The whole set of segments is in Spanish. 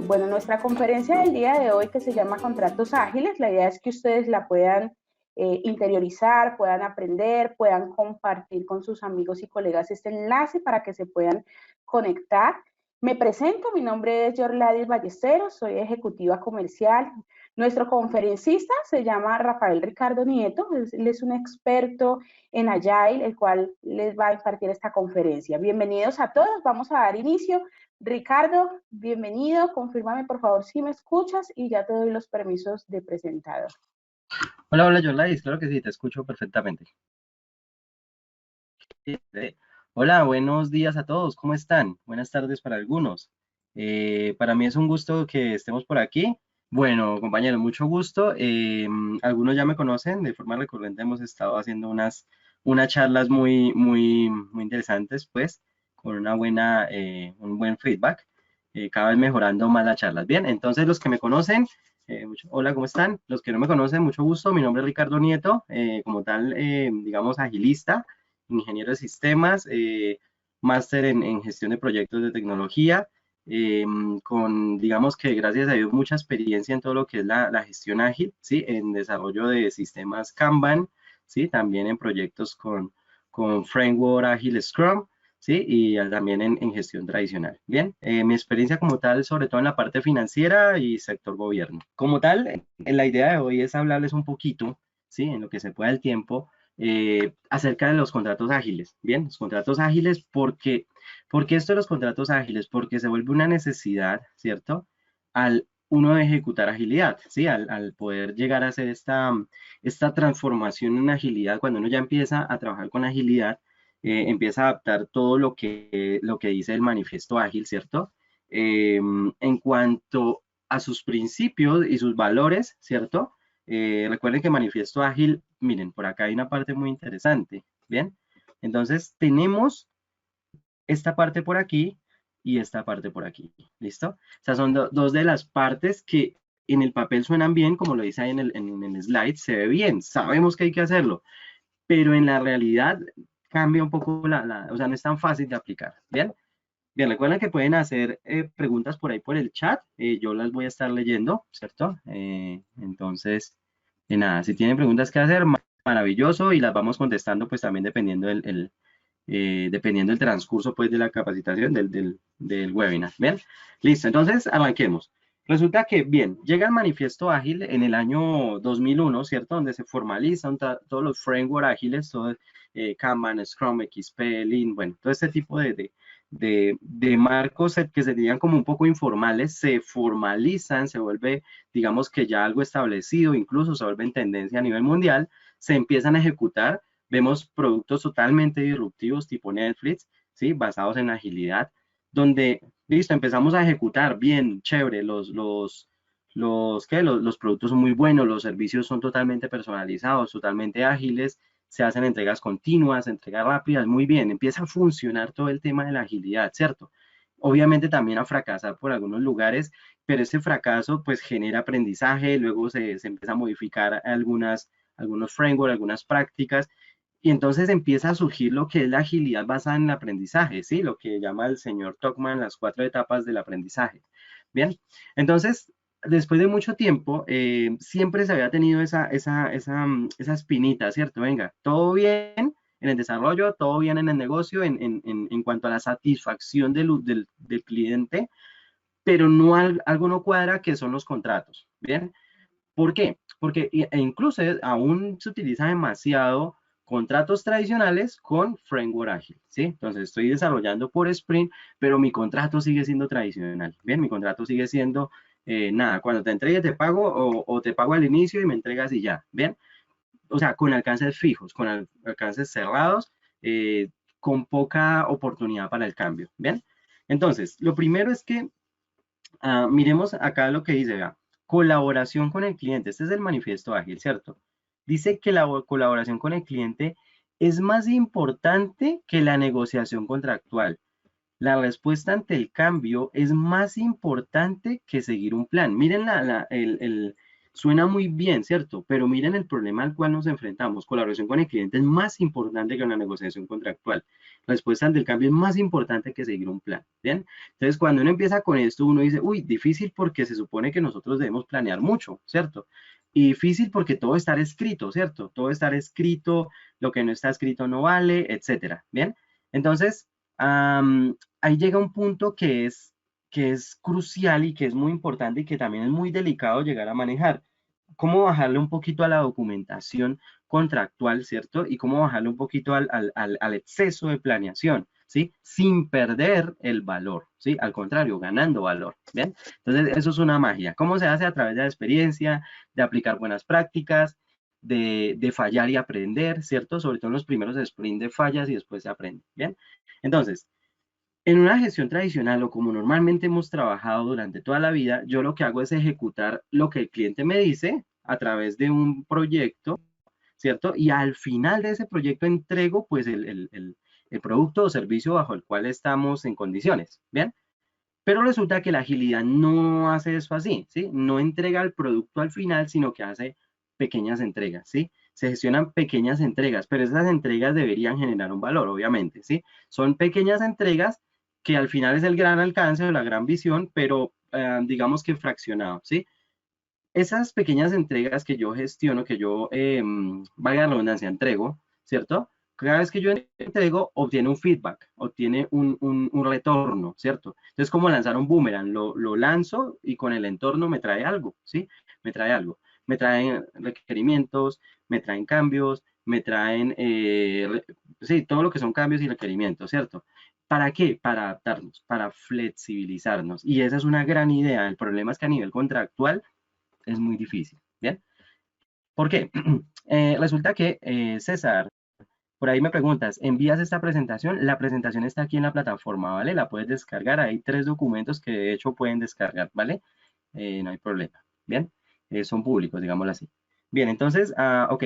Bueno, nuestra conferencia del día de hoy, que se llama Contratos Ágiles, la idea es que ustedes la puedan interiorizar, puedan aprender, puedan compartir con sus amigos y colegas este enlace para que se puedan conectar. Me presento, mi nombre es Yorladis Ballesteros, soy ejecutiva comercial. Nuestro conferencista se llama Rafael Ricardo Nieto, él es un experto en Agile, el cual les va a impartir esta conferencia. Bienvenidos a todos, vamos a dar inicio. Ricardo, bienvenido, confírmame por favor si me escuchas y ya te doy los permisos de presentador. Hola, hola, Yolais, claro que sí, te escucho perfectamente. Hola, buenos días a todos, ¿cómo están? Buenas tardes para algunos. Para mí es un gusto que estemos por aquí. Bueno, compañeros, mucho gusto. Algunos ya me conocen, de forma recurrente hemos estado haciendo unas charlas muy interesantes, pues, con un buen feedback, cada vez mejorando más las charlas. Bien, entonces los que me conocen, hola, ¿cómo están? Los que no me conocen, mucho gusto. Mi nombre es Ricardo Nieto, como tal, digamos, agilista, ingeniero de sistemas, máster en gestión de proyectos de tecnología, digamos que gracias a Dios, mucha experiencia en todo lo que es la gestión ágil, ¿sí? En desarrollo de sistemas Kanban, ¿sí? También en proyectos con framework ágil Scrum, ¿sí? Y también en gestión tradicional. Bien, mi experiencia como tal, sobre todo en la parte financiera y sector gobierno. Como tal, la idea de hoy es hablarles un poquito, ¿sí? En lo que se pueda el tiempo, acerca de los contratos ágiles. Bien, los contratos ágiles, ¿por qué esto de los contratos ágiles? Porque se vuelve una necesidad, ¿cierto? Al uno ejecutar agilidad, ¿sí? Al poder llegar a hacer esta transformación en agilidad, cuando uno ya empieza a trabajar con agilidad, empieza a adaptar todo lo que dice el manifiesto ágil, ¿cierto? En cuanto a sus principios y sus valores, ¿cierto? Recuerden que manifiesto ágil, miren, por acá hay una parte muy interesante, ¿bien? Entonces tenemos esta parte por aquí y esta parte por aquí, ¿listo? O sea, son dos de las partes que en el papel suenan bien, como lo dice ahí en el slide, se ve bien, sabemos que hay que hacerlo, pero en la realidad cambia un poco o sea, no es tan fácil de aplicar, ¿bien? Bien, recuerden que pueden hacer preguntas por ahí por el chat, yo las voy a estar leyendo, ¿cierto? Entonces, nada, si tienen preguntas que hacer, maravilloso, y las vamos contestando pues también dependiendo del transcurso pues de la capacitación del webinar. Bien, listo, entonces arranquemos. Resulta que, bien, llega el manifiesto ágil en el año 2001, ¿cierto? Donde se formalizan todos los frameworks ágiles, todo Kanban, Scrum, XP, Lean, bueno, todo este tipo de marcos que serían como un poco informales, se formalizan, se vuelve, digamos que ya algo establecido, incluso se vuelve en tendencia a nivel mundial, se empiezan a ejecutar. Vemos productos totalmente disruptivos tipo Netflix, ¿sí? Basados en agilidad, donde, listo, empezamos a ejecutar bien, chévere, los productos son muy buenos, los servicios son totalmente personalizados, totalmente ágiles, se hacen entregas continuas, entregas rápidas, muy bien, empieza a funcionar todo el tema de la agilidad, ¿cierto? Obviamente también a fracasar por algunos lugares, pero ese fracaso pues genera aprendizaje, luego se empieza a modificar algunos frameworks, algunas prácticas, y entonces empieza a surgir lo que es la agilidad basada en el aprendizaje, ¿sí? Lo que llama el señor Tuckman las 4 etapas del aprendizaje. Bien, entonces, después de mucho tiempo, siempre se había tenido esa espinita, ¿cierto? Venga, todo bien en el desarrollo, todo bien en el negocio, en cuanto a la satisfacción del cliente, pero no algo no cuadra, que son los contratos, ¿bien? ¿Por qué? Porque incluso aún se utiliza demasiado contratos tradicionales con framework ágil, ¿sí? Entonces estoy desarrollando por sprint, pero mi contrato sigue siendo tradicional, ¿bien? Mi contrato sigue siendo, nada, cuando te entregue te pago o te pago al inicio y me entregas y ya, ¿bien? O sea, con alcances fijos, con alcances cerrados, con poca oportunidad para el cambio, ¿bien? Entonces, lo primero es que miremos acá lo que dice, vea, colaboración con el cliente. Este es el manifiesto ágil, ¿cierto? Dice que la colaboración con el cliente es más importante que la negociación contractual. La respuesta ante el cambio es más importante que seguir un plan. Miren Suena muy bien, ¿cierto? Pero miren el problema al cual nos enfrentamos. Colaboración con el cliente es más importante que una negociación contractual. Respuesta ante el cambio es más importante que seguir un plan, ¿bien? Entonces, cuando uno empieza con esto, uno dice, uy, difícil porque se supone que nosotros debemos planear mucho, ¿cierto? Y difícil porque todo estar escrito, ¿cierto? Todo estar escrito, lo que no está escrito no vale, etcétera, ¿bien? Entonces, ahí llega un punto que es crucial y que es muy importante y que también es muy delicado llegar a manejar. Cómo bajarle un poquito a la documentación contractual, ¿cierto? Y cómo bajarle un poquito al exceso de planeación, ¿sí? Sin perder el valor, ¿sí? Al contrario, ganando valor, ¿bien? Entonces, eso es una magia. ¿Cómo se hace? A través de la experiencia, de aplicar buenas prácticas, de fallar y aprender, ¿cierto? Sobre todo en los primeros sprints de fallas y después se aprende, ¿bien? Entonces, en una gestión tradicional o como normalmente hemos trabajado durante toda la vida, yo lo que hago es ejecutar lo que el cliente me dice a través de un proyecto, ¿cierto? Y al final de ese proyecto entrego pues el producto o servicio bajo el cual estamos en condiciones, ¿bien? Pero resulta que la agilidad no hace eso así, ¿sí? No entrega el producto al final, sino que hace pequeñas entregas, ¿sí? Se gestionan pequeñas entregas, pero esas entregas deberían generar un valor, obviamente, ¿sí? Son pequeñas entregas que al final es el gran alcance o la gran visión, pero digamos que fraccionado, ¿sí? Esas pequeñas entregas que yo gestiono, que yo, valga la redundancia, entrego, ¿cierto? Cada vez que yo entrego, obtiene un feedback, obtiene un retorno, ¿cierto? Entonces, como lanzar un boomerang, lo lanzo y con el entorno me trae algo, ¿sí? Me trae algo. Me traen requerimientos, me traen cambios, me traen, sí, todo lo que son cambios y requerimientos, ¿cierto? ¿Para qué? Para adaptarnos, para flexibilizarnos. Y esa es una gran idea. El problema es que a nivel contractual, es muy difícil, ¿bien? ¿Por qué? Resulta que, César, por ahí me preguntas, ¿envías esta presentación? La presentación está aquí en la plataforma, ¿vale? La puedes descargar, hay 3 documentos que de hecho pueden descargar, ¿vale? No hay problema, ¿bien? Son públicos, digámoslo así. Bien, entonces, ok,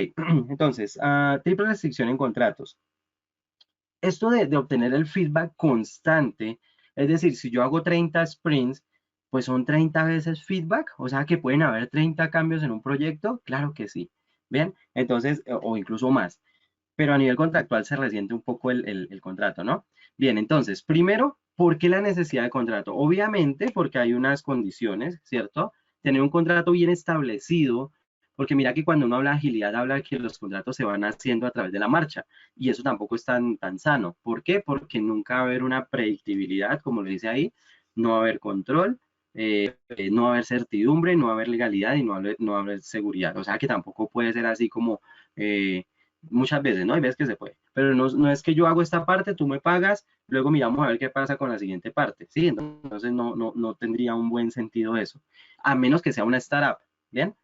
entonces, triple restricción en contratos. Esto de obtener el feedback constante, es decir, si yo hago 30 sprints, pues son 30 veces feedback, o sea que pueden haber 30 cambios en un proyecto, claro que sí, ¿bien? Entonces, o incluso más, pero a nivel contractual se resiente un poco el contrato, ¿no? Bien, entonces, primero, ¿por qué la necesidad de contrato? Obviamente porque hay unas condiciones, ¿cierto? Tener un contrato bien establecido, porque mira que cuando uno habla de agilidad, habla de que los contratos se van haciendo a través de la marcha, y eso tampoco es tan sano. ¿Por qué? Porque nunca va a haber una predictibilidad, como lo dice ahí, no va a haber control, no va a haber certidumbre, no va a haber legalidad y no va a haber seguridad. O sea que tampoco puede ser así como muchas veces, ¿no? Hay veces que se puede, pero no es que yo hago esta parte, tú me pagas, luego miramos a ver qué pasa con la siguiente parte, ¿sí? Entonces no tendría un buen sentido eso, a menos que sea una startup, ¿bien?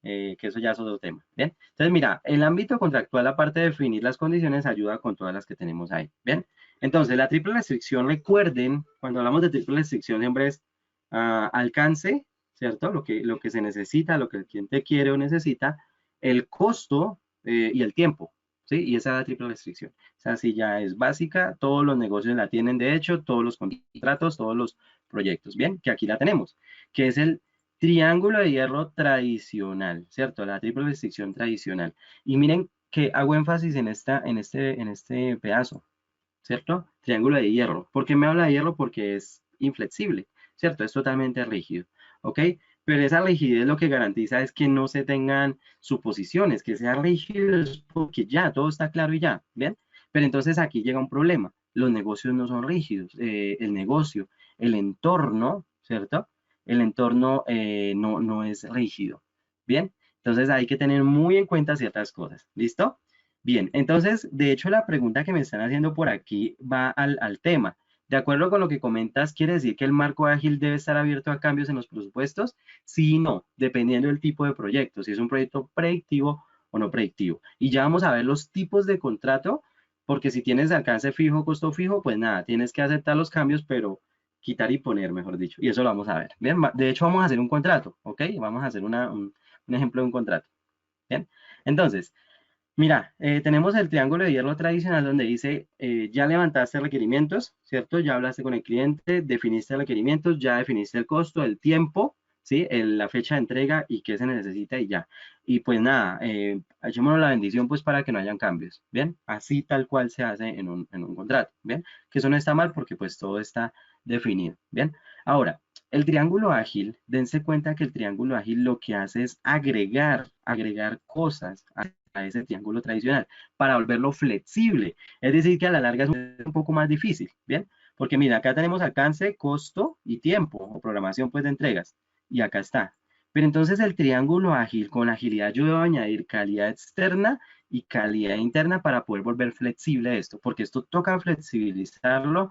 Que eso ya es otro tema, ¿bien? Entonces, mira, el ámbito contractual, aparte de definir las condiciones, ayuda con todas las que tenemos ahí, ¿bien? Entonces, la triple restricción, recuerden, cuando hablamos de triple restricción, siempre es alcance, ¿cierto? Lo que se necesita, lo que el cliente quiere o necesita, el costo y el tiempo, ¿sí? Y esa es la triple restricción. O sea, si ya es básica, todos los negocios la tienen, de hecho, todos los contratos, todos los proyectos, ¿bien? Que aquí la tenemos, que es el triángulo de hierro tradicional, ¿cierto? La triple restricción tradicional. Y miren que hago énfasis en este pedazo, ¿cierto? Triángulo de hierro. ¿Por qué me habla de hierro? Porque es inflexible, ¿cierto? Es totalmente rígido, ¿ok? Pero esa rigidez lo que garantiza es que no se tengan suposiciones, que sea rígido es porque ya, todo está claro y ya, ¿bien? Pero entonces aquí llega un problema. Los negocios no son rígidos. El negocio, el entorno, ¿cierto? El entorno no es rígido, ¿bien? Entonces hay que tener muy en cuenta ciertas cosas, ¿listo? Bien, entonces, de hecho, la pregunta que me están haciendo por aquí va al tema. De acuerdo con lo que comentas, ¿quiere decir que el marco ágil debe estar abierto a cambios en los presupuestos? Sí y no, dependiendo del tipo de proyecto, si es un proyecto predictivo o no predictivo. Y ya vamos a ver los tipos de contrato, porque si tienes alcance fijo, costo fijo, pues nada, tienes que aceptar los cambios, pero quitar y poner, mejor dicho. Y eso lo vamos a ver. Bien, de hecho, vamos a hacer un contrato, ¿ok? Vamos a hacer un ejemplo de un contrato. Bien, entonces, mira, tenemos el triángulo de hierro tradicional donde dice, ya levantaste requerimientos, ¿cierto? Ya hablaste con el cliente, definiste requerimientos, ya definiste el costo, el tiempo, ¿sí? La fecha de entrega y qué se necesita y ya. Y pues nada, echémonos la bendición pues para que no hayan cambios, ¿bien? Así tal cual se hace en un contrato, ¿bien? Que eso no está mal porque pues todo está definido, ¿bien? Ahora, el triángulo ágil, dense cuenta que el triángulo ágil lo que hace es agregar cosas a ese triángulo tradicional para volverlo flexible. Es decir, que a la larga es un poco más difícil, ¿bien? Porque mira, acá tenemos alcance, costo y tiempo, o programación pues de entregas. Y acá está. Pero entonces el triángulo ágil, con agilidad yo debo añadir calidad externa y calidad interna para poder volver flexible esto, porque esto toca flexibilizarlo.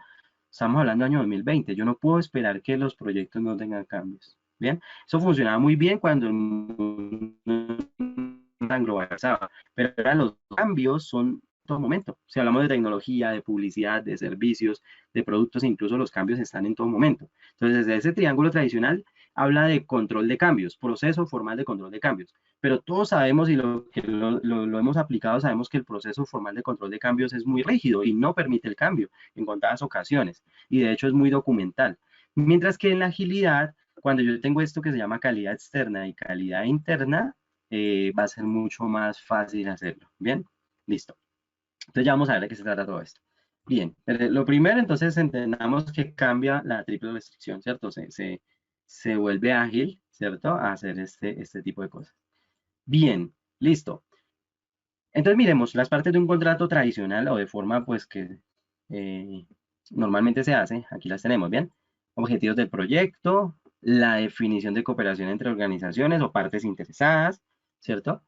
Estamos hablando del año 2020. Yo no puedo esperar que los proyectos no tengan cambios. Bien, eso funcionaba muy bien cuando el mundo tan globalizado, pero ahora los cambios son en todo momento. Si hablamos de tecnología, de publicidad, de servicios, de productos, incluso los cambios están en todo momento. Entonces, desde ese triángulo tradicional habla de control de cambios, proceso formal de control de cambios. Pero todos sabemos y lo que lo hemos aplicado, sabemos que el proceso formal de control de cambios es muy rígido y no permite el cambio en contadas ocasiones. Y de hecho es muy documental. Mientras que en la agilidad, cuando yo tengo esto que se llama calidad externa y calidad interna, va a ser mucho más fácil hacerlo. Bien, listo. Entonces ya vamos a ver de qué se trata todo esto. Bien, lo primero entonces entendamos que cambia la triple restricción, ¿cierto? Se vuelve ágil, ¿cierto? A hacer este tipo de cosas. Bien, listo. Entonces miremos las partes de un contrato tradicional o de forma pues que eh, normalmente se hace. Aquí las tenemos, ¿bien? Objetivos del proyecto, la definición de cooperación entre organizaciones o partes interesadas, ¿cierto?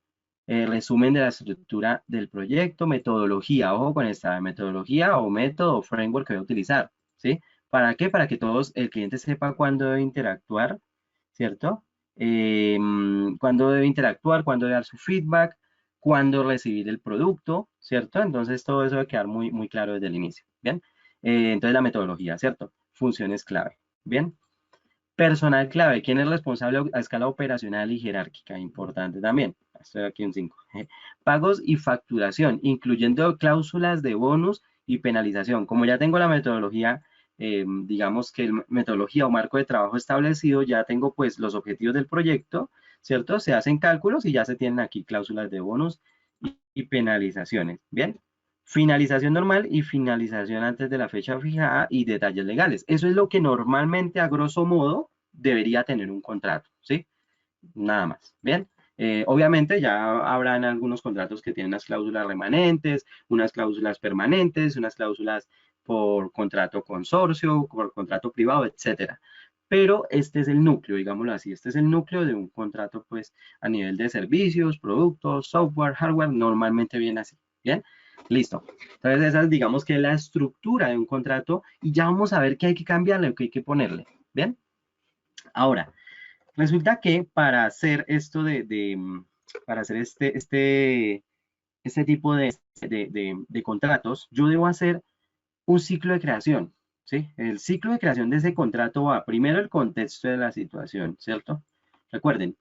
Resumen de la estructura del proyecto, metodología, ojo con esta metodología o método o framework que voy a utilizar, ¿sí? ¿Para qué? Para que todos, el cliente sepa cuándo debe interactuar, ¿cierto? Cuándo debe interactuar, cuándo debe dar su feedback, cuándo recibir el producto, ¿cierto? Entonces todo eso debe quedar muy, muy claro desde el inicio, ¿bien? Entonces la metodología, ¿cierto? Funciones clave, ¿bien? Personal clave, ¿quién es responsable a escala operacional y jerárquica? Importante también. Estoy aquí un 5. Pagos y facturación, incluyendo cláusulas de bonus y penalización. Como ya tengo la metodología, digamos que metodología o marco de trabajo establecido, ya tengo pues los objetivos del proyecto, ¿cierto? Se hacen cálculos y ya se tienen aquí cláusulas de bonus y penalizaciones. Bien. Finalización normal y finalización antes de la fecha fijada y detalles legales. Eso es lo que normalmente, a grosso modo, debería tener un contrato, ¿sí? Nada más, ¿bien? Obviamente ya habrán algunos contratos que tienen unas cláusulas remanentes, unas cláusulas permanentes, unas cláusulas por contrato consorcio, por contrato privado, etcétera. Pero este es el núcleo, digámoslo así, este es el núcleo de un contrato, pues, a nivel de servicios, productos, software, hardware, normalmente viene así, ¿bien? Listo. Entonces esa es, digamos que la estructura de un contrato y ya vamos a ver qué hay que cambiarle o qué hay que ponerle, ¿bien? Ahora, resulta que para hacer esto para hacer este tipo de contratos, yo debo hacer un ciclo de creación, ¿sí? El ciclo de creación de ese contrato va primero el contexto de la situación, ¿cierto? Recuerden,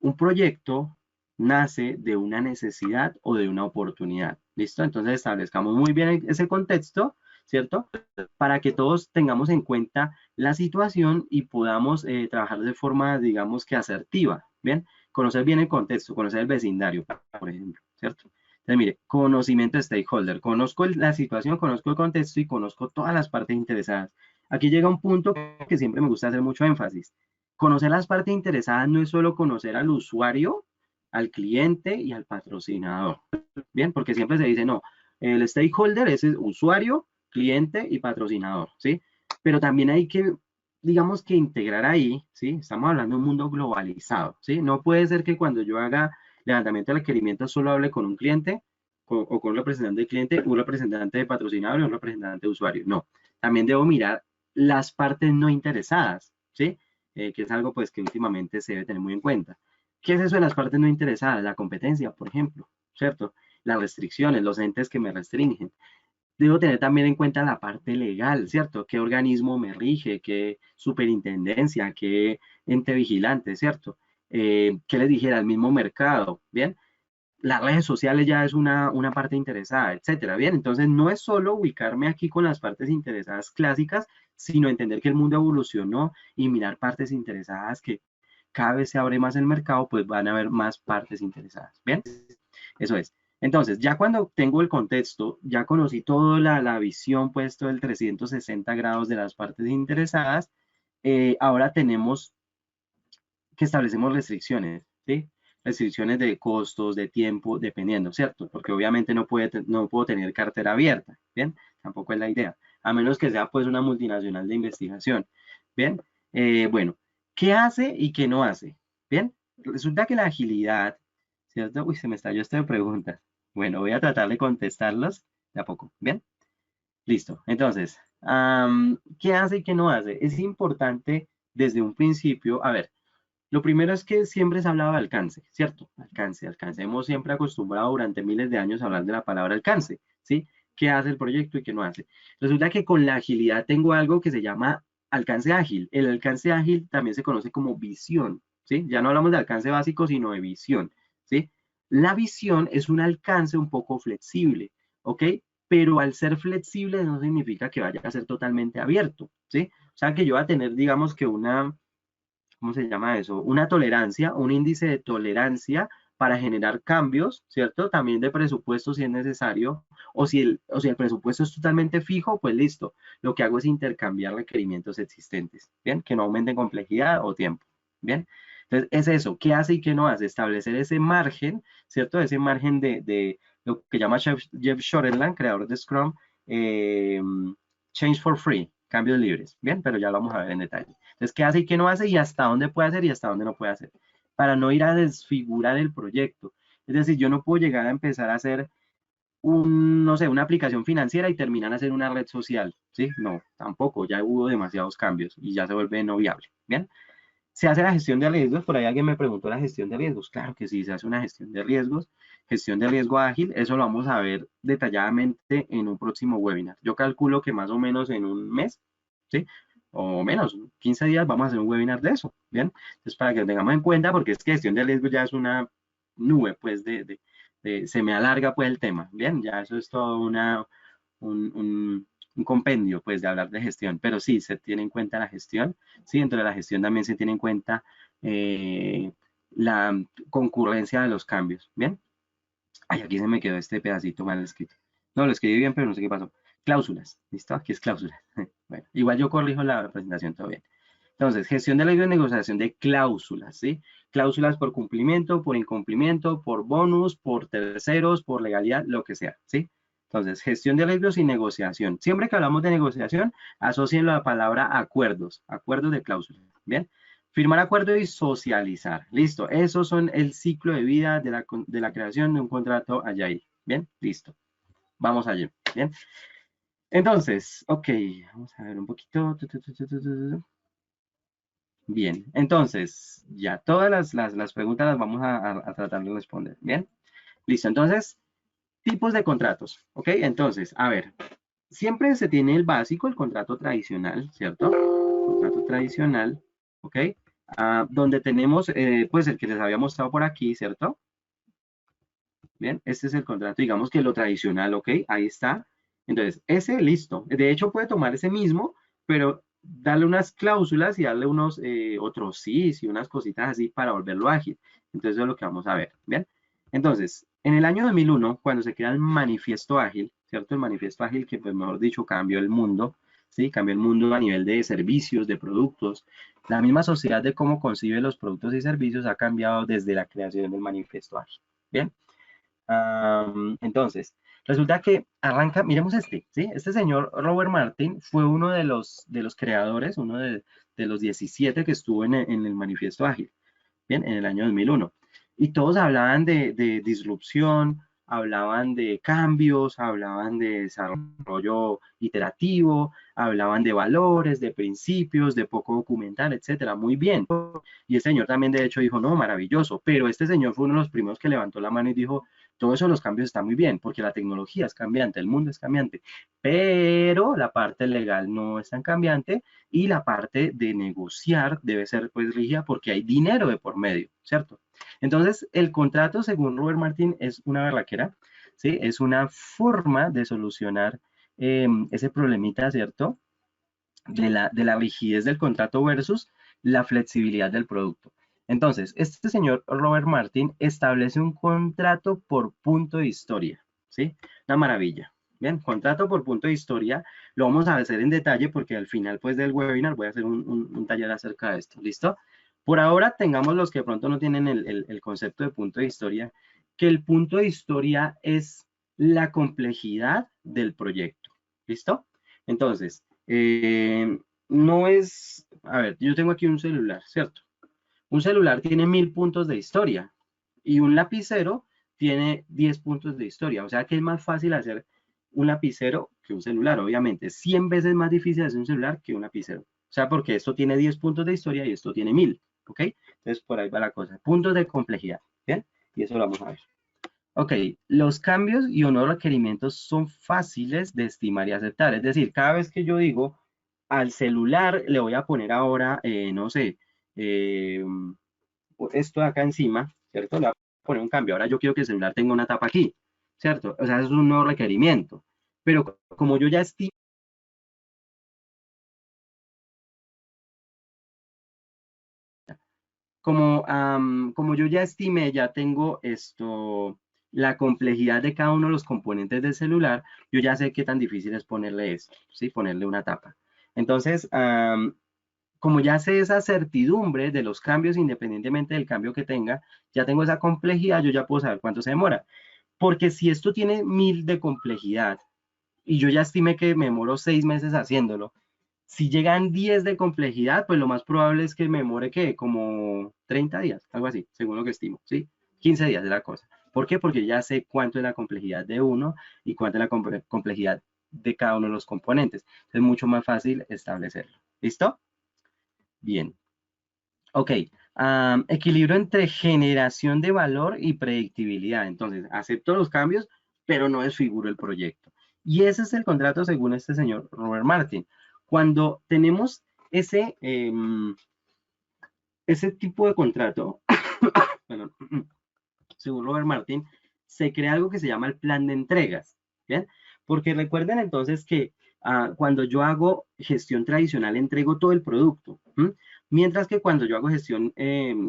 un proyecto nace de una necesidad o de una oportunidad, ¿listo? Entonces establezcamos muy bien ese contexto, ¿cierto? Para que todos tengamos en cuenta la situación y podamos trabajar de forma, digamos que asertiva, ¿bien? Conocer bien el contexto, conocer el vecindario, por ejemplo, ¿cierto? Entonces, mire, conocimiento de stakeholder, conozco la situación, conozco el contexto y conozco todas las partes interesadas. Aquí llega un punto que siempre me gusta hacer mucho énfasis. Conocer las partes interesadas no es solo conocer al usuario, al cliente y al patrocinador. Bien, porque siempre se dice, no, el stakeholder es el usuario, cliente y patrocinador, ¿sí? Pero también hay que, digamos que integrar ahí, ¿sí? Estamos hablando de un mundo globalizado, ¿sí? No puede ser que cuando yo haga levantamiento de requerimientos solo hable con un cliente o con un representante de cliente, un representante de patrocinador y un representante de usuario. No, también debo mirar las partes no interesadas, ¿sí? Que es algo pues que últimamente se debe tener muy en cuenta. ¿Qué es eso de las partes no interesadas? La competencia, por ejemplo, ¿cierto? Las restricciones, los entes que me restringen. Debo tener también en cuenta la parte legal, ¿cierto? ¿Qué organismo me rige? ¿Qué superintendencia? ¿Qué ente vigilante? ¿Cierto? ¿Qué les dijera? El mismo mercado, ¿bien? Las redes sociales ya es una parte interesada, etcétera, ¿bien? Entonces no es solo ubicarme aquí con las partes interesadas clásicas, sino entender que el mundo evolucionó y mirar partes interesadas que cada vez se abre más el mercado, pues van a haber más partes interesadas. ¿Bien? Eso es. Entonces, ya cuando tengo el contexto, ya conocí toda la visión, pues todo el 360 grados de las partes interesadas, ahora tenemos que establecemos restricciones, ¿sí? Restricciones de costos, de tiempo, dependiendo, ¿cierto? Porque obviamente no puedo tener cartera abierta, ¿bien? Tampoco es la idea, a menos que sea pues una multinacional de investigación, ¿bien? Bueno, ¿qué hace y qué no hace? ¿Bien? Resulta que la agilidad, ¿cierto? Uy, se me estalló esta pregunta. Bueno, voy a tratar de contestarlas de a poco, ¿bien? Listo. Entonces, ¿qué hace y qué no hace? Es importante desde un principio, a ver, lo primero es que siempre se hablaba de alcance, ¿cierto? Alcance, alcance. Hemos siempre acostumbrado durante miles de años a hablar de la palabra alcance, ¿sí? ¿Qué hace el proyecto y qué no hace? Resulta que con la agilidad tengo algo que se llama alcance ágil. El alcance ágil también se conoce como visión, ¿sí? Ya no hablamos de alcance básico, sino de visión, ¿sí? La visión es un alcance un poco flexible, ¿ok? Pero al ser flexible no significa que vaya a ser totalmente abierto, ¿sí? O sea, que yo voy a tener, digamos que una, ¿cómo se llama eso? Una tolerancia, un índice de tolerancia para generar cambios, ¿cierto? También de presupuesto si es necesario, o si el presupuesto es totalmente fijo, pues listo. Lo que hago es intercambiar requerimientos existentes, ¿bien? Que no aumenten complejidad o tiempo, ¿bien? Entonces, es eso. ¿Qué hace y qué no hace? Establecer ese margen, ¿cierto? Ese margen de lo que llama Jeff Shortland, creador de Scrum, eh, change for free, cambios libres, ¿bien? Pero ya lo vamos a ver en detalle. Entonces, ¿qué hace y qué no hace? Y hasta dónde puede hacer y hasta dónde no puede hacer. Para no ir a desfigurar el proyecto. Es decir, yo no puedo llegar a empezar a hacer no sé, una aplicación financiera y terminar a hacer una red social. ¿Sí? No, tampoco. Ya hubo demasiados cambios y ya se vuelve no viable. ¿Bien? ¿Se hace la gestión de riesgos? Por ahí alguien me preguntó la gestión de riesgos. Claro que sí, se hace una gestión de riesgos. Gestión de riesgo ágil, eso lo vamos a ver detalladamente en un próximo webinar. Yo calculo que más o menos en un mes, ¿sí? O menos, 15 días vamos a hacer un webinar de eso, ¿bien? Entonces, para que lo tengamos en cuenta, porque es que gestión de riesgos ya es una nube, pues, se me alarga, pues, el tema, ¿bien? Ya eso es todo un compendio, pues, de hablar de gestión, pero sí, se tiene en cuenta la gestión, sí, dentro de la gestión también se tiene en cuenta la concurrencia de los cambios, ¿bien? Ay, aquí se me quedó este pedacito mal escrito. No, lo escribí bien, pero no sé qué pasó. Cláusulas, ¿listo? Aquí es cláusulas. Bueno, igual yo corrijo la presentación, todo bien. Entonces, gestión de riesgo y negociación de cláusulas, ¿sí? Cláusulas por cumplimiento, por incumplimiento, por bonus, por terceros, por legalidad, lo que sea, ¿sí? Entonces, gestión de riesgos y negociación. Siempre que hablamos de negociación, asocien la palabra acuerdos, acuerdos de cláusulas, ¿bien? Firmar acuerdo y socializar. Listo. Esos son el ciclo de vida de la creación de un contrato Agile. Bien, listo. Vamos allá. Bien. Entonces, ok, vamos a ver un poquito. Bien, entonces, ya todas las preguntas las vamos a tratar de responder. Bien, listo. Entonces, tipos de contratos. Ok, entonces, a ver, siempre se tiene el básico, el contrato tradicional, ¿cierto? Contrato tradicional, ¿ok? Donde tenemos, pues, el que les había mostrado por aquí, ¿cierto? Bien, este es el contrato, digamos que lo tradicional, ¿ok? Ahí está. Entonces, ese, listo. De hecho, puede tomar ese mismo, pero darle unas cláusulas y darle unos otros sí y unas cositas así para volverlo ágil. Entonces, eso es lo que vamos a ver, ¿bien? Entonces, en el año 2001, cuando se crea el manifiesto ágil, ¿cierto? El manifiesto ágil que, pues, mejor dicho, cambió el mundo, ¿sí? Cambió el mundo a nivel de servicios, de productos. La misma sociedad de cómo concibe los productos y servicios ha cambiado desde la creación del manifiesto ágil, ¿bien? Entonces, resulta que arranca, miremos este, ¿sí? Este señor Robert Martin fue uno de los creadores, uno de los 17 que estuvo en el manifiesto ágil, bien, en el año 2001. Y todos hablaban de disrupción, hablaban de cambios, hablaban de desarrollo iterativo, hablaban de valores, de principios, de poco documental, etcétera. Muy bien. Y el señor también, de hecho, dijo, no, maravilloso. Pero este señor fue uno de los primeros que levantó la mano y dijo, todo eso, los cambios están muy bien, porque la tecnología es cambiante, el mundo es cambiante, pero la parte legal no es tan cambiante y la parte de negociar debe ser pues rígida porque hay dinero de por medio, ¿cierto? Entonces, el contrato, según Robert Martin, es una berraquera, ¿sí? Es una forma de solucionar ese problemita, ¿cierto? De la rigidez del contrato versus la flexibilidad del producto. Entonces, este señor Robert Martin establece un contrato por punto de historia, ¿sí? Una maravilla. Bien, contrato por punto de historia, lo vamos a hacer en detalle porque al final pues del webinar voy a hacer un taller acerca de esto, ¿listo? Por ahora tengamos los que de pronto no tienen el concepto de punto de historia, que el punto de historia es la complejidad del proyecto, ¿listo? Entonces, no es, a ver, yo tengo aquí un celular, ¿cierto? Un celular tiene 1000 puntos de historia y un lapicero tiene 10 puntos de historia. O sea que es más fácil hacer un lapicero que un celular, obviamente. 100 veces más difícil hacer un celular que un lapicero. O sea, porque esto tiene 10 puntos de historia y esto tiene 1000. ¿Ok? Entonces, por ahí va la cosa. Puntos de complejidad. ¿Bien? Y eso lo vamos a ver. Ok, los cambios y o nuevos requerimientos son fáciles de estimar y aceptar. Es decir, cada vez que yo digo al celular le voy a poner ahora, no sé, eh, esto de acá encima, ¿cierto? Le voy a poner un cambio. Ahora yo quiero que el celular tenga una tapa aquí, ¿cierto? O sea, eso es un nuevo requerimiento. Pero como yo ya estimo, como yo ya estimé, ya tengo esto, la complejidad de cada uno de los componentes del celular, yo ya sé qué tan difícil es ponerle esto, ¿sí? Ponerle una tapa. Entonces, como ya sé esa certidumbre de los cambios, independientemente del cambio que tenga, ya tengo esa complejidad, yo ya puedo saber cuánto se demora. Porque si esto tiene 1000 de complejidad y yo ya estimé que me demoro 6 meses haciéndolo, si llegan 10 de complejidad, pues lo más probable es que me demore, ¿qué? Como 30 días, algo así, según lo que estimo, ¿sí? 15 días de la cosa. ¿Por qué? Porque ya sé cuánto es la complejidad de uno y cuánto es la complejidad de cada uno de los componentes. Es mucho más fácil establecerlo. ¿Listo? Bien. Ok. Equilibrio entre generación de valor y predictibilidad. Entonces, acepto los cambios, pero no desfiguro el proyecto. Y ese es el contrato según este señor Robert Martin. Cuando tenemos ese tipo de contrato, perdón, según Robert Martin, se crea algo que se llama el plan de entregas. ¿Bien? Porque recuerden entonces que cuando yo hago gestión tradicional, entrego todo el producto. Mientras que cuando yo hago gestión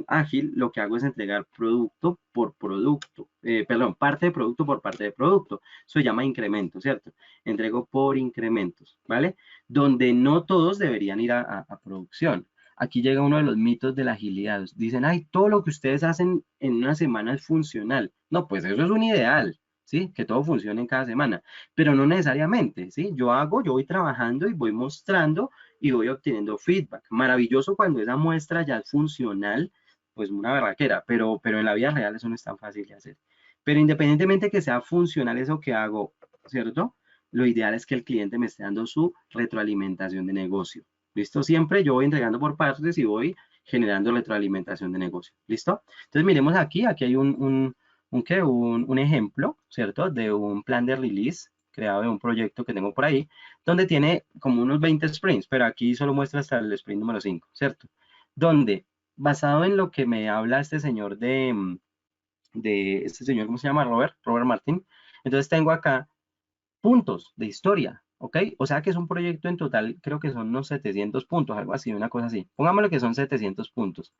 ágil, lo que hago es entregar producto por producto. Perdón, parte de producto por parte de producto. Eso se llama incremento, ¿cierto? Entrego por incrementos, ¿vale? Donde no todos deberían ir a producción. Aquí llega uno de los mitos de la agilidad. Dicen, ay, todo lo que ustedes hacen en una semana es funcional. No, pues eso es un ideal, ¿sí? Que todo funcione en cada semana, pero no necesariamente, ¿sí? Yo voy trabajando y voy mostrando y voy obteniendo feedback. Maravilloso cuando esa muestra ya es funcional, pues una berraquera, pero en la vida real eso no es tan fácil de hacer. Pero independientemente que sea funcional eso que hago, ¿cierto? Lo ideal es que el cliente me esté dando su retroalimentación de negocio. ¿Listo? Siempre yo voy entregando por partes y voy generando retroalimentación de negocio. ¿Listo? Entonces miremos aquí hay un ejemplo, ¿cierto? De un plan de release creado de un proyecto que tengo por ahí, donde tiene como unos 20 sprints, pero aquí solo muestra hasta el sprint número 5, ¿cierto? Donde, basado en lo que me habla este señor este señor, ¿cómo se llama? Robert Martin. Entonces tengo acá puntos de historia, ¿ok? O sea que es un proyecto en total, creo que son unos 700 puntos, algo así, una cosa así. Pongámosle que son 700 puntos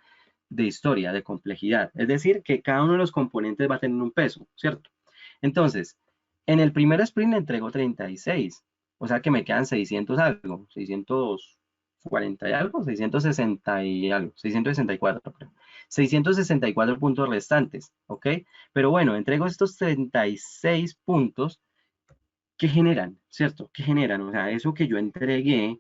de historia, de complejidad. Es decir, que cada uno de los componentes va a tener un peso, ¿cierto? Entonces, en el primer sprint entrego 36, o sea que me quedan 600 algo, 640 y algo, 660 y algo, 664, creo. 664 puntos restantes, ¿ok? Pero bueno, entrego estos 36 puntos. ¿Qué generan? ¿Cierto? ¿Qué generan? O sea, eso que yo entregué,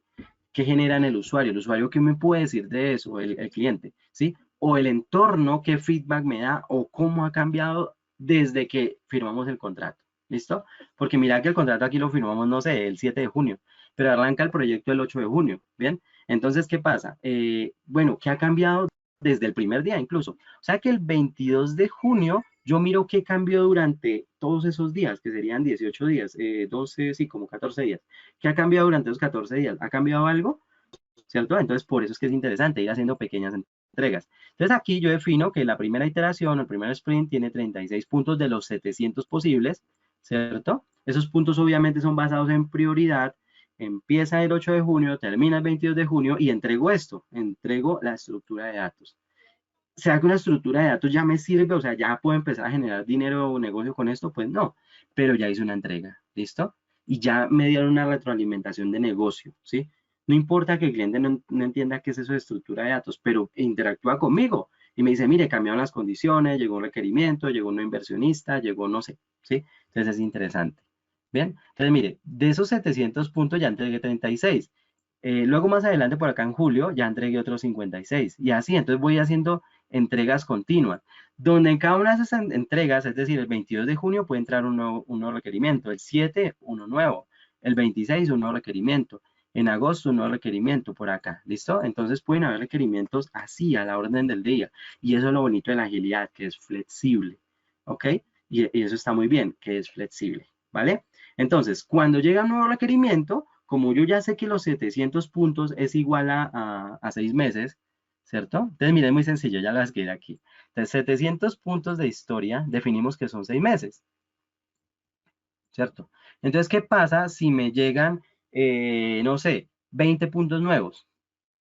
¿qué genera en el usuario? ¿El usuario qué me puede decir de eso? El cliente, ¿sí? O el entorno, ¿qué feedback me da? O cómo ha cambiado desde que firmamos el contrato. ¿Listo? Porque mira que el contrato aquí lo firmamos, no sé, el 7 de junio, pero arranca el proyecto el 8 de junio, ¿bien? Entonces, ¿qué pasa? Bueno, ¿qué ha cambiado desde el primer día incluso? O sea que el 22 de junio yo miro qué cambió durante todos esos días, que serían 18 días, 12, sí, como 14 días. ¿Qué ha cambiado durante esos 14 días? ¿Ha cambiado algo? ¿Cierto? Entonces, por eso es que es interesante ir haciendo pequeñas entregas. Entonces, aquí yo defino que la primera iteración, el primer sprint, tiene 36 puntos de los 700 posibles, ¿cierto? Esos puntos obviamente son basados en prioridad. Empieza el 8 de junio, termina el 22 de junio y entrego esto, entrego la estructura de datos. ¿será que una estructura de datos ya me sirve? O sea, ¿ya puedo empezar a generar dinero o negocio con esto? Pues no, pero ya hice una entrega, ¿listo? Y ya me dieron una retroalimentación de negocio, ¿sí? No importa que el cliente no entienda qué es eso de estructura de datos, pero interactúa conmigo y me dice, mire, cambiaron las condiciones, llegó un requerimiento, llegó un inversionista, llegó no sé, ¿sí? Entonces es interesante. Bien, entonces mire, de esos 700 puntos ya entregué 36. Luego más adelante por acá en julio ya entregué otros 56 y así, entonces voy haciendo entregas continuas, donde en cada una de esas entregas, es decir, el 22 de junio puede entrar un nuevo requerimiento, el 7 uno nuevo, el 26 un nuevo requerimiento, en agosto un nuevo requerimiento por acá, ¿listo? Entonces pueden haber requerimientos así a la orden del día y eso es lo bonito de la agilidad, que es flexible, ¿ok? Y eso está muy bien, que es flexible, ¿vale? Entonces, cuando llega un nuevo requerimiento, como yo ya sé que los 700 puntos es igual a 6 meses, ¿cierto? Entonces, miren, muy sencillo, ya las quedé aquí. Entonces, 700 puntos de historia definimos que son 6 meses, ¿cierto? Entonces, ¿qué pasa si me llegan, no sé, 20 puntos nuevos?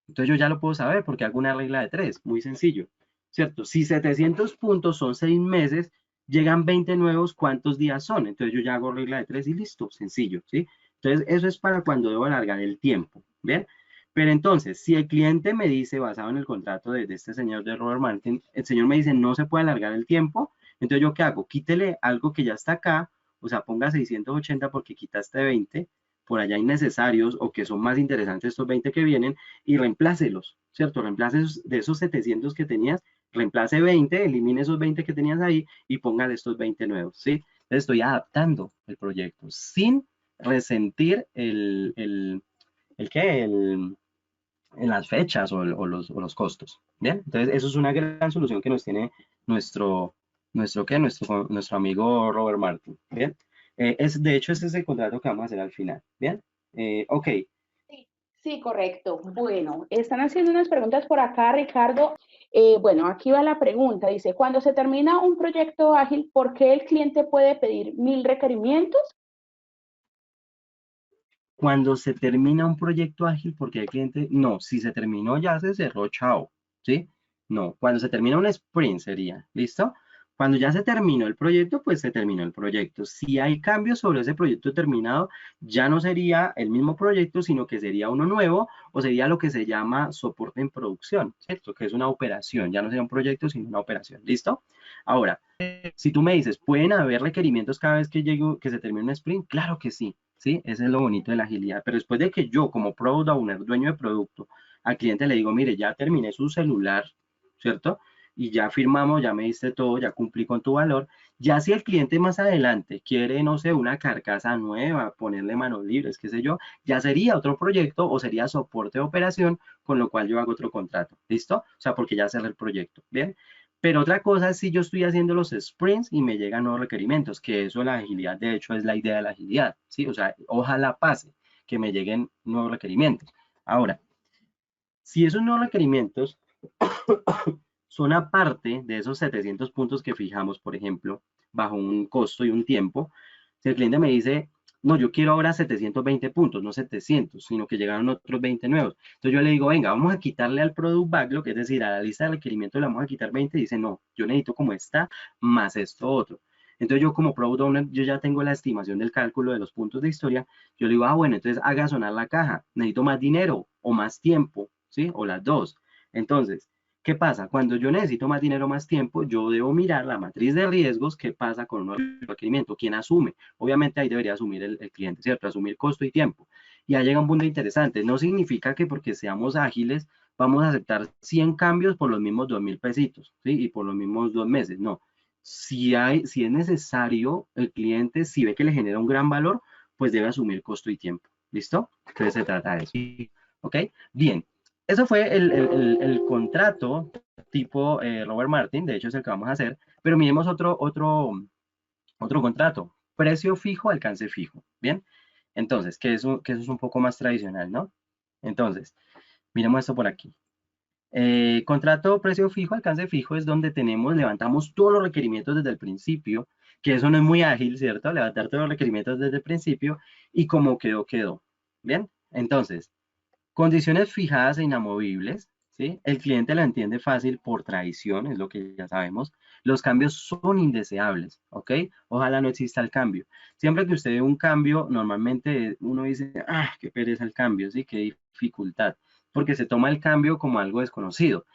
Entonces, yo ya lo puedo saber porque hago una regla de 3, muy sencillo, ¿cierto? Si 700 puntos son 6 meses, llegan 20 nuevos, ¿cuántos días son? Entonces, yo ya hago regla de 3 y listo, sencillo, ¿sí? Entonces, eso es para cuando debo alargar el tiempo, ¿bien? Pero entonces, si el cliente me dice, basado en el contrato de este señor de Robert Martin, el señor me dice, no se puede alargar el tiempo, entonces, ¿yo qué hago? Quítele algo que ya está acá, o sea, ponga 680 porque quitaste 20, por allá innecesarios o que son más interesantes estos 20 que vienen, y reemplácelos, ¿cierto? Reemplace de esos 700 que tenías, reemplace 20, elimine esos 20 que tenías ahí y póngale estos 20 nuevos, ¿sí? Entonces estoy adaptando el proyecto sin resentir ¿qué? En las fechas o los costos, ¿bien? Entonces eso es una gran solución que nos tiene nuestro amigo Robert Martin, ¿bien? De hecho, este es el contrato que vamos a hacer al final, ¿bien? Ok, Sí, sí, correcto. Bueno, están haciendo unas preguntas por acá, Ricardo. Bueno, aquí va la pregunta. Dice, cuando se termina un proyecto ágil, ¿por qué el cliente puede pedir 1000 requerimientos? cuando se termina un proyecto ágil, porque el cliente, no, si se terminó ya se cerró, chao, ¿sí? No, cuando se termina un sprint sería, ¿listo? Cuando ya se terminó el proyecto, pues se terminó el proyecto. Si hay cambios sobre ese proyecto terminado, ya no sería el mismo proyecto, sino que sería uno nuevo o sería lo que se llama soporte en producción, ¿cierto? Que es una operación, ya no sería un proyecto, sino una operación, ¿listo? Ahora, si tú me dices, ¿pueden haber requerimientos cada vez que se termine un sprint? Claro que sí, ¿sí? Ese es lo bonito de la agilidad. Pero después de que yo, como product owner, dueño de producto, al cliente le digo, mire, ya terminé su celular, ¿cierto? Y ya firmamos, ya me diste todo, ya cumplí con tu valor. Ya si el cliente más adelante quiere, no sé, una carcasa nueva, ponerle manos libres, qué sé yo, ya sería otro proyecto o sería soporte de operación, con lo cual yo hago otro contrato, ¿listo? O sea, porque ya cerré el proyecto, ¿bien? Pero otra cosa es si yo estoy haciendo los sprints y me llegan nuevos requerimientos, que eso la agilidad, de hecho, es la idea de la agilidad, ¿sí? O sea, ojalá pase que me lleguen nuevos requerimientos. Ahora, si esos nuevos requerimientos son aparte de esos 700 puntos que fijamos, por ejemplo, bajo un costo y un tiempo, si el cliente me dice, no, yo quiero ahora 720 puntos, no 700, sino que llegaron otros 20 nuevos. Entonces yo le digo, venga, vamos a quitarle al product backlog, es decir, a la lista de requerimientos le vamos a quitar 20, y dice, no, yo necesito como está, más esto otro. Entonces yo como product owner, yo ya tengo la estimación del cálculo de los puntos de historia, yo le digo, bueno, entonces haga sonar la caja, necesito más dinero o más tiempo, ¿sí? O las dos. Entonces, ¿qué pasa? Cuando yo necesito más dinero, más tiempo, yo debo mirar la matriz de riesgos, qué pasa con un requerimiento, quién asume. Obviamente ahí debería asumir el cliente, ¿cierto? Asumir costo y tiempo. Y ahí llega un punto interesante. No significa que porque seamos ágiles vamos a aceptar 100 cambios por los mismos 2.000 pesitos, ¿sí? Y por los mismos 2 meses, no. Si es necesario, el cliente, si ve que le genera un gran valor, pues debe asumir costo y tiempo. ¿Listo? Entonces se trata de eso. ¿Ok? Bien. Eso fue el contrato tipo Robert Martin, de hecho es el que vamos a hacer, pero miremos otro contrato, precio fijo, alcance fijo, ¿bien? Entonces, que eso es un poco más tradicional, ¿no? Entonces, miremos esto por aquí. Contrato precio fijo, alcance fijo es donde levantamos todos los requerimientos desde el principio, que eso no es muy ágil, ¿cierto? Levantar todos los requerimientos desde el principio y como quedó, quedó, ¿bien? Entonces, condiciones fijadas e inamovibles, ¿sí? El cliente lo entiende fácil por tradición, es lo que ya sabemos. Los cambios son indeseables, ¿ok? Ojalá no exista el cambio. Siempre que usted ve un cambio, normalmente uno dice, ah, qué pereza el cambio, ¿sí? Qué dificultad, porque se toma el cambio como algo desconocido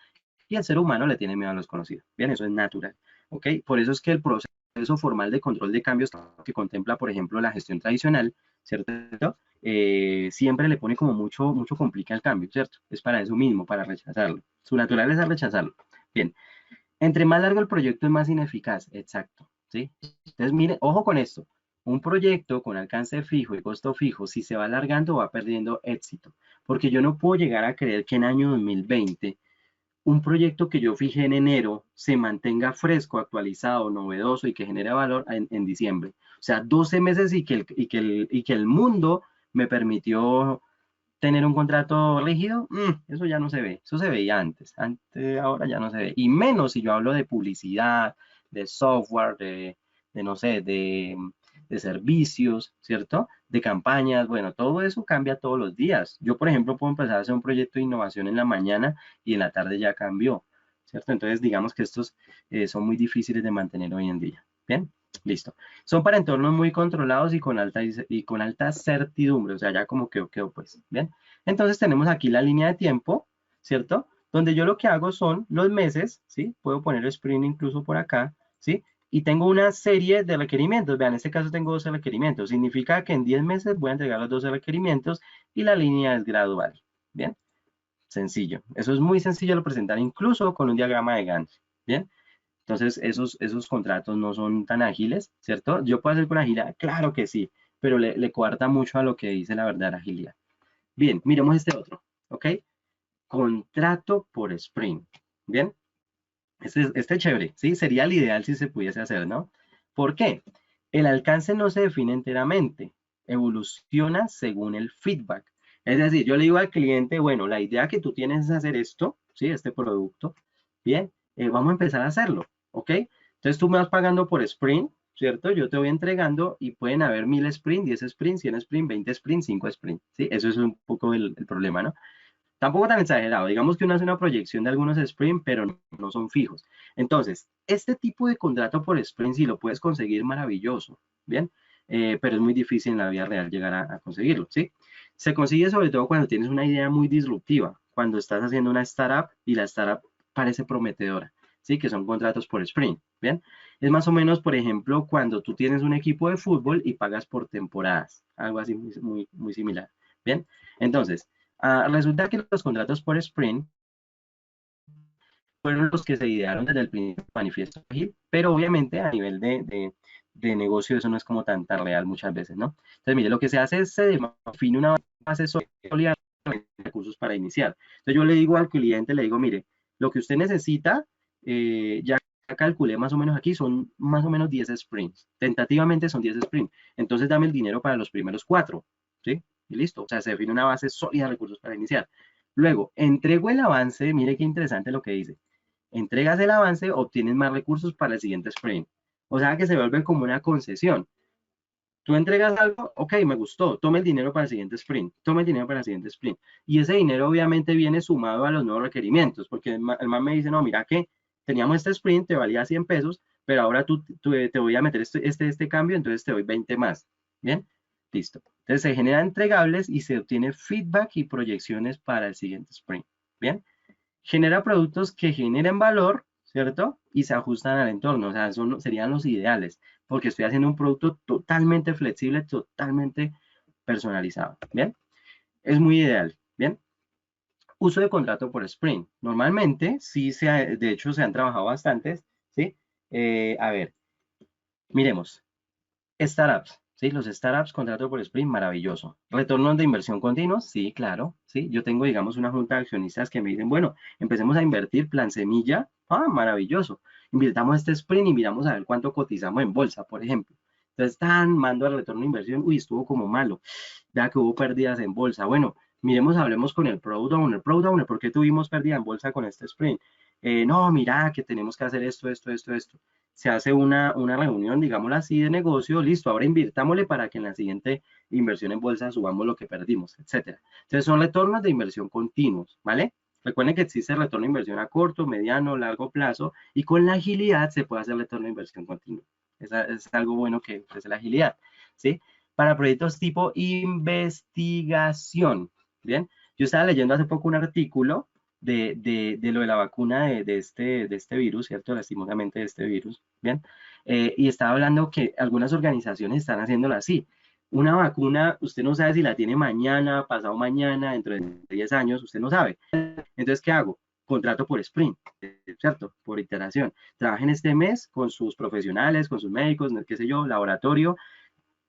y el ser humano le tiene miedo a lo desconocido. Bien, eso es natural, ¿ok? Por eso es que el proceso formal de control de cambios que contempla, por ejemplo, la gestión tradicional, ¿cierto? Siempre le pone como mucho complica el cambio, ¿cierto? Es para eso mismo, para rechazarlo. Su naturaleza es rechazarlo. Bien, entre más largo el proyecto es más ineficaz, exacto, ¿sí? Entonces, mire, ojo con esto. Un proyecto con alcance fijo y costo fijo, si se va alargando, va perdiendo éxito. Porque yo no puedo llegar a creer que en año 2020 un proyecto que yo fijé en enero se mantenga fresco, actualizado, novedoso y que genere valor en diciembre. O sea, 12 meses y que el mundo me permitió tener un contrato rígido, eso ya no se ve, eso se veía antes, ahora ya no se ve. Y menos si yo hablo de publicidad, de software, de no sé, de servicios, ¿cierto? De campañas, bueno, todo eso cambia todos los días. Yo, por ejemplo, puedo empezar a hacer un proyecto de innovación en la mañana y en la tarde ya cambió, ¿cierto? Entonces, digamos que estos son muy difíciles de mantener hoy en día. Bien, listo. Son para entornos muy controlados y con alta certidumbre, o sea, ya como que quedó, pues, ¿bien? Entonces tenemos aquí la línea de tiempo, ¿cierto? Donde yo lo que hago son los meses, ¿sí? Puedo poner sprint incluso por acá, ¿sí? Y tengo una serie de requerimientos. Vean, en este caso tengo 12 requerimientos. Significa que en 10 meses voy a entregar los 12 requerimientos y la línea es gradual. ¿Bien? Sencillo. Eso es muy sencillo de presentar incluso con un diagrama de Gantt. ¿Bien? Entonces, esos contratos no son tan ágiles, ¿cierto? ¿Yo puedo hacer con agilidad? Claro que sí, pero le coarta mucho a lo que dice la verdadera agilidad. Bien, miremos este otro, ¿ok? Contrato por sprint. Bien, este es chévere, ¿sí? Sería el ideal si se pudiese hacer, ¿no? ¿Por qué? El alcance no se define enteramente, evoluciona según el feedback. Es decir, yo le digo al cliente, bueno, la idea que tú tienes es hacer esto, ¿sí? Este producto, bien, vamos a empezar a hacerlo, ¿ok? Entonces tú me vas pagando por sprint, ¿cierto? Yo te voy entregando y pueden haber 1000 sprint, 10 sprint, 100 sprint, 20 sprint, 5 sprint, ¿sí? Eso es un poco el problema, ¿no? Tampoco tan exagerado, digamos que uno hace una proyección de algunos sprint, pero no son fijos. Entonces, este tipo de contrato por sprint, si lo puedes conseguir, maravilloso, ¿bien? Pero es muy difícil en la vida real llegar a conseguirlo, ¿sí? Se consigue sobre todo cuando tienes una idea muy disruptiva, cuando estás haciendo una startup y la startup parece prometedora, ¿sí? Que son contratos por sprint, ¿bien? Es más o menos, por ejemplo, cuando tú tienes un equipo de fútbol y pagas por temporadas, algo así muy similar, ¿bien? Entonces, resulta que los contratos por sprint fueron los que se idearon desde el principio del manifiesto ágil, pero obviamente a nivel de negocio eso no es como tan real muchas veces, ¿no? Entonces, mire, lo que se hace es se define una base sólida de recursos para iniciar. Entonces, yo le digo al cliente, le digo, mire, lo que usted necesita, ya calculé más o menos aquí, son más o menos 10 sprints. Tentativamente son 10 sprints. Entonces, dame el dinero para los primeros 4, ¿sí? Y listo. O sea, se define una base sólida de recursos para iniciar. Luego, entrego el avance, mire qué interesante lo que dice. Entregas el avance, obtienes más recursos para el siguiente sprint. O sea que se vuelve como una concesión. Tú entregas algo, ok, me gustó, toma el dinero para el siguiente sprint, toma el dinero para el siguiente sprint. Y ese dinero obviamente viene sumado a los nuevos requerimientos, porque el man me dice, no, mira que teníamos este sprint, te valía 100 pesos, pero ahora te voy a meter este cambio, entonces te doy 20 más. ¿Bien? Listo. Entonces se generan entregables y se obtiene feedback y proyecciones para el siguiente sprint. ¿Bien? Genera productos que generen valor, ¿cierto? Y se ajustan al entorno, o sea, serían los ideales, porque estoy haciendo un producto totalmente flexible, totalmente personalizado, ¿bien? Es muy ideal, ¿bien? Uso de contrato por sprint. Normalmente, sí, de hecho, se han trabajado bastantes, ¿sí? A ver, miremos. Startups, ¿sí? Los startups, contrato por sprint, maravilloso. Retornos de inversión continuos, sí, claro, ¿sí? Yo tengo, digamos, una junta de accionistas que me dicen, bueno, empecemos a invertir, plan semilla, maravilloso. Invirtamos este sprint y miramos a ver cuánto cotizamos en bolsa, por ejemplo. Entonces, mando al retorno de inversión, uy, estuvo como malo. Vea que hubo pérdidas en bolsa. Bueno, miremos, hablemos con el product owner, ¿por qué tuvimos pérdida en bolsa con este sprint? No, mira, que tenemos que hacer esto. Se hace una reunión, digámoslo así, de negocio, listo, ahora invirtámosle para que en la siguiente inversión en bolsa subamos lo que perdimos, etcétera. Entonces son retornos de inversión continuos, ¿vale? Recuerden que existe el retorno de inversión a corto, mediano, largo plazo, y con la agilidad se puede hacer retorno de inversión continua. Es algo bueno que ofrece la agilidad, ¿sí? Para proyectos tipo investigación, ¿bien? Yo estaba leyendo hace poco un artículo de lo de la vacuna de este virus, ¿cierto? Lastimosamente de este virus, ¿bien? Y estaba hablando que algunas organizaciones están haciéndolo así. Una vacuna, usted no sabe si la tiene mañana, pasado mañana, dentro de 10 años, usted no sabe. Entonces, ¿qué hago? Contrato por sprint, ¿cierto? Por iteración. Trabajen este mes con sus profesionales, con sus médicos, qué sé yo, laboratorio.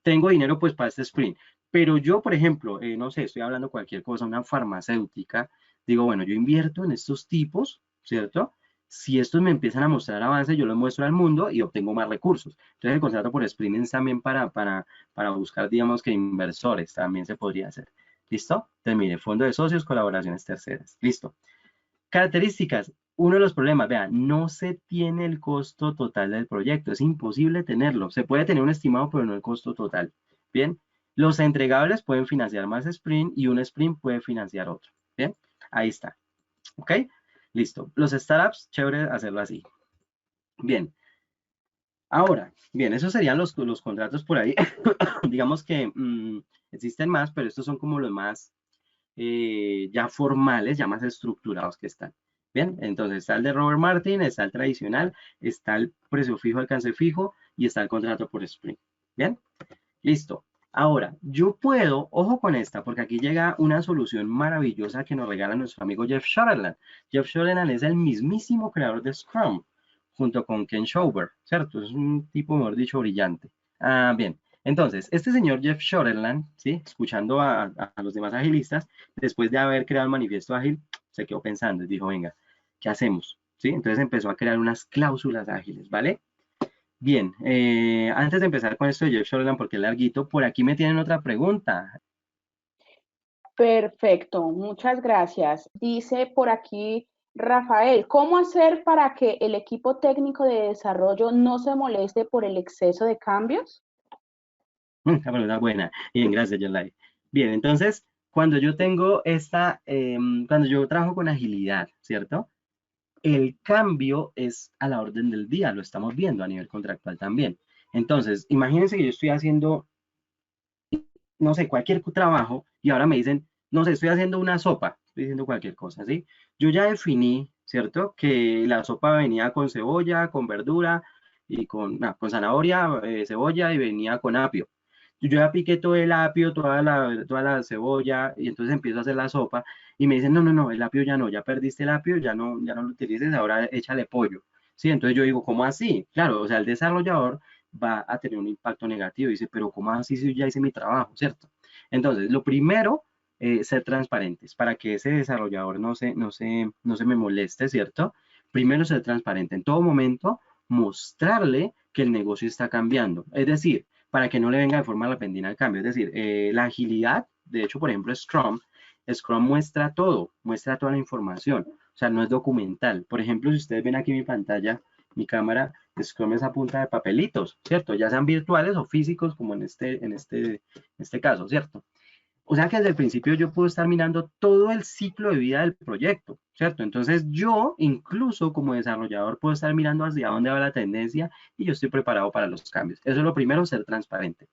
Tengo dinero pues para este sprint. Pero yo, por ejemplo, no sé, estoy hablando cualquier cosa, una farmacéutica, digo, bueno, yo invierto en estos tipos, ¿cierto? Si estos me empiezan a mostrar avances, yo los muestro al mundo y obtengo más recursos. Entonces, el contrato por sprint es también para buscar, digamos que inversores, también se podría hacer. ¿Listo? Entonces, mire, fondo de socios, colaboraciones terceras. Listo. Características. Uno de los problemas, vean, no se tiene el costo total del proyecto, es imposible tenerlo. Se puede tener un estimado, pero no el costo total. Bien, los entregables pueden financiar más sprint y un sprint puede financiar otro. Bien, ahí está. ¿Ok? Listo. Los startups, chévere hacerlo así. Bien. Ahora, bien, esos serían los contratos por ahí. Digamos que existen más, pero estos son como los más ya formales, ya más estructurados que están. Bien, entonces está el de Robert Martin, está el tradicional, está el precio fijo, alcance fijo y está el contrato por sprint. Bien, listo. Ahora, yo puedo, ojo con esta, porque aquí llega una solución maravillosa que nos regala nuestro amigo Jeff Sutherland. Jeff Sutherland es el mismísimo creador de Scrum, junto con Ken Schauber, ¿cierto? Es un tipo, mejor dicho, brillante. Bien, entonces, este señor Jeff Sutherland, ¿sí? Escuchando a los demás agilistas, después de haber creado el manifiesto ágil, se quedó pensando y dijo, venga, ¿qué hacemos? ¿Sí? Entonces empezó a crear unas cláusulas ágiles, ¿vale? Bien, antes de empezar con esto de Jeff Sutherland, porque es larguito, por aquí me tienen otra pregunta. Perfecto, muchas gracias. Dice por aquí Rafael, ¿cómo hacer para que el equipo técnico de desarrollo no se moleste por el exceso de cambios? La pregunta buena. Bien, gracias, Yolai. Bien, entonces, cuando yo tengo cuando yo trabajo con agilidad, ¿cierto? El cambio es a la orden del día, lo estamos viendo a nivel contractual también. Entonces, imagínense que yo estoy haciendo, no sé, cualquier trabajo y ahora me dicen, no sé, estoy haciendo una sopa, estoy diciendo cualquier cosa, ¿sí? Yo ya definí, ¿cierto? Que la sopa venía con cebolla, con verdura y con zanahoria, cebolla y venía con apio. Yo ya piqué todo el apio, toda la cebolla y entonces empiezo a hacer la sopa y me dicen, no, no, no, el apio ya no, ya perdiste el apio, ya no lo utilices, ahora échale pollo. Sí, entonces yo digo, ¿cómo así? Claro, o sea, el desarrollador va a tener un impacto negativo. Dice, pero ¿cómo así si yo ya hice mi trabajo, cierto? Entonces, lo primero, ser transparentes para que ese desarrollador no se me moleste, ¿cierto? Primero, ser transparente. En todo momento, mostrarle que el negocio está cambiando. Es decir, para que no le venga de forma repentina el cambio. Es decir, la agilidad, de hecho, por ejemplo, Scrum muestra toda la información. O sea, no es documental. Por ejemplo, si ustedes ven aquí mi pantalla, mi cámara, Scrum es a punta de papelitos, ¿cierto? Ya sean virtuales o físicos, como en este caso, ¿cierto? O sea que desde el principio yo puedo estar mirando todo el ciclo de vida del proyecto, ¿cierto? Entonces yo, incluso como desarrollador, puedo estar mirando hacia dónde va la tendencia y yo estoy preparado para los cambios. Eso es lo primero, ser transparente.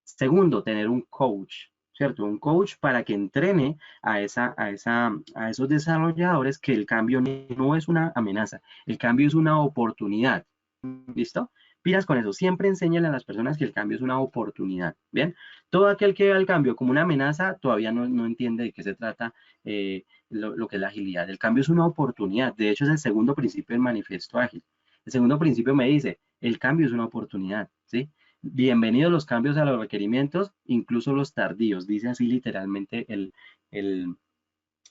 Segundo, tener un coach, ¿cierto? Un coach para que entrene a esos desarrolladores que el cambio no es una amenaza, el cambio es una oportunidad. ¿Listo? Pilas con eso. Siempre enséñale a las personas que el cambio es una oportunidad. ¿Bien? Todo aquel que ve el cambio como una amenaza todavía no entiende de qué se trata lo que es la agilidad. El cambio es una oportunidad. De hecho, es el segundo principio del manifiesto ágil. El segundo principio me dice, el cambio es una oportunidad. ¿Sí? Bienvenidos los cambios a los requerimientos, incluso los tardíos. Dice así literalmente el, el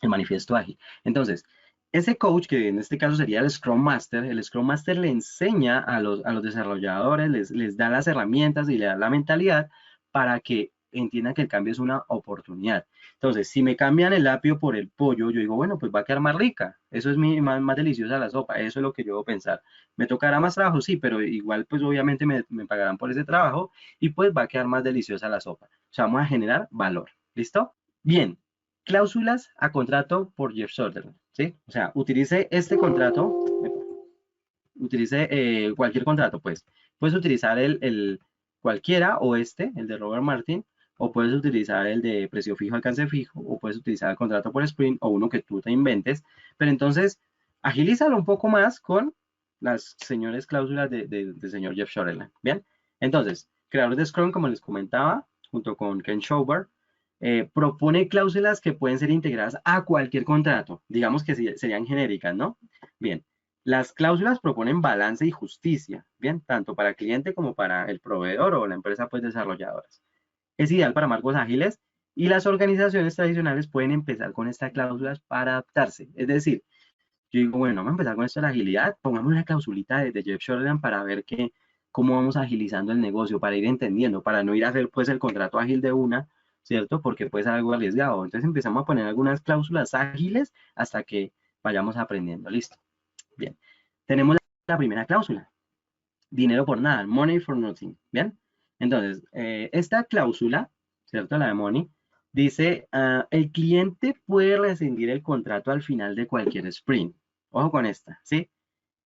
manifiesto ágil. Entonces, ese coach, que en este caso sería el Scrum Master le enseña a los desarrolladores, les da las herramientas y le da la mentalidad para que entiendan que el cambio es una oportunidad. Entonces, si me cambian el apio por el pollo, yo digo, bueno, pues va a quedar más rica. Eso es más deliciosa la sopa. Eso es lo que yo debo pensar. Me tocará más trabajo, sí, pero igual, pues obviamente me pagarán por ese trabajo y pues va a quedar más deliciosa la sopa. O sea, vamos a generar valor. ¿Listo? Bien. cláusulas a contrato por Jeff Sutherland, ¿sí? O sea, utilice este contrato, utilice cualquier contrato, pues. Puedes utilizar cualquiera o el de Robert Martin, o puedes utilizar el de precio fijo, alcance fijo, o puedes utilizar el contrato por sprint o uno que tú te inventes. Pero entonces, agilízalo un poco más con las señores cláusulas del señor Jeff Sutherland, ¿bien? Entonces, creador de Scrum, como les comentaba, junto con Ken Schauber, propone cláusulas que pueden ser integradas a cualquier contrato, digamos que serían genéricas, ¿no? Bien, las cláusulas proponen balance y justicia, bien, tanto para el cliente como para el proveedor o la empresa pues desarrolladoras. Es ideal para marcos ágiles y las organizaciones tradicionales pueden empezar con estas cláusulas para adaptarse. Es decir, yo digo, bueno, vamos a empezar con esto de la agilidad, pongamos una clausulita de Jeff Sutherland para ver cómo vamos agilizando el negocio, para ir entendiendo, para no ir a hacer pues el contrato ágil de una, ¿cierto? Porque puede ser algo arriesgado. Entonces empezamos a poner algunas cláusulas ágiles hasta que vayamos aprendiendo. Listo. Bien. Tenemos la primera cláusula. Dinero por nada. Money for nothing. Bien. Entonces, esta cláusula, ¿cierto? La de money, dice, el cliente puede rescindir el contrato al final de cualquier sprint. Ojo con esta, ¿sí?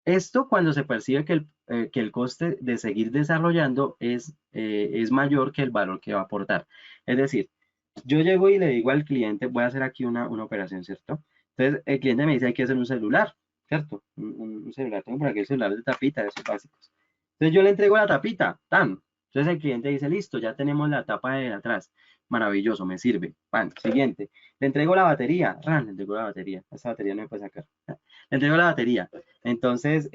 Esto cuando se percibe que el coste de seguir desarrollando es mayor que el valor que va a aportar. Es decir, yo llego y le digo al cliente, voy a hacer aquí una operación, ¿cierto? Entonces, el cliente me dice, hay que hacer un celular, ¿cierto? Un celular, tengo por aquí el celular de tapita, de esos básicos. Entonces, yo le entrego la tapita, ¡tan! Entonces, el cliente dice, listo, ya tenemos la tapa de atrás. Maravilloso, me sirve. ¡Pam! Siguiente. Le entrego la batería, ¡ran! Le entrego la batería. Esta batería no me puede sacar. Le entrego la batería. Entonces,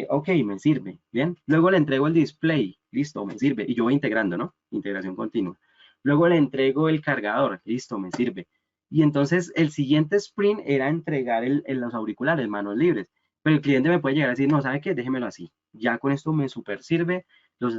ok, me sirve, ¿bien? Luego le entrego el display, listo, me sirve. Y yo voy integrando, ¿no? Integración continua. Luego le entrego el cargador, listo, me sirve. Y entonces el siguiente sprint era entregar los auriculares, manos libres. Pero el cliente me puede llegar a decir, no, ¿sabe qué? Déjemelo así. Ya con esto me super sirve.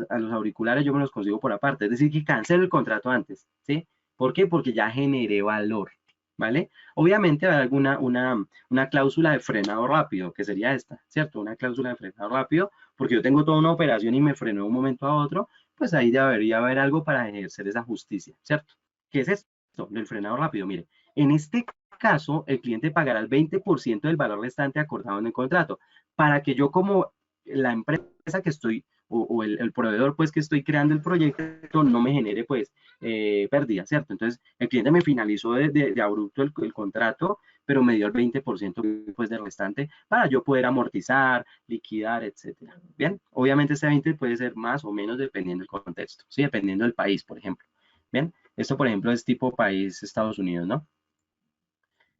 A los auriculares yo me los consigo por aparte. Es decir, que cancelo el contrato antes, ¿sí? ¿Por qué? Porque ya generé valor, ¿vale? Obviamente va a haber una cláusula de frenado rápido, que sería esta, ¿cierto? Una cláusula de frenado rápido, porque yo tengo toda una operación y me freno de un momento a otro, pues ahí debería haber algo para ejercer esa justicia, ¿cierto? ¿Qué es esto? Del frenado rápido. Mire, en este caso, el cliente pagará el 20% del valor restante acordado en el contrato, para que yo como la empresa que estoy, o el proveedor pues que estoy creando el proyecto, no me genere pues pérdida, ¿cierto? Entonces, el cliente me finalizó de abrupto el contrato, pero me dio el 20% pues del restante para yo poder amortizar, liquidar, etcétera. Bien, obviamente este 20 puede ser más o menos dependiendo del contexto, ¿sí? Dependiendo del país, por ejemplo. Bien, esto por ejemplo es tipo país Estados Unidos, ¿no?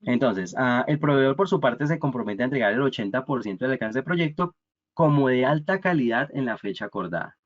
Entonces, el proveedor por su parte se compromete a entregar el 80% del alcance del proyecto como de alta calidad en la fecha acordada.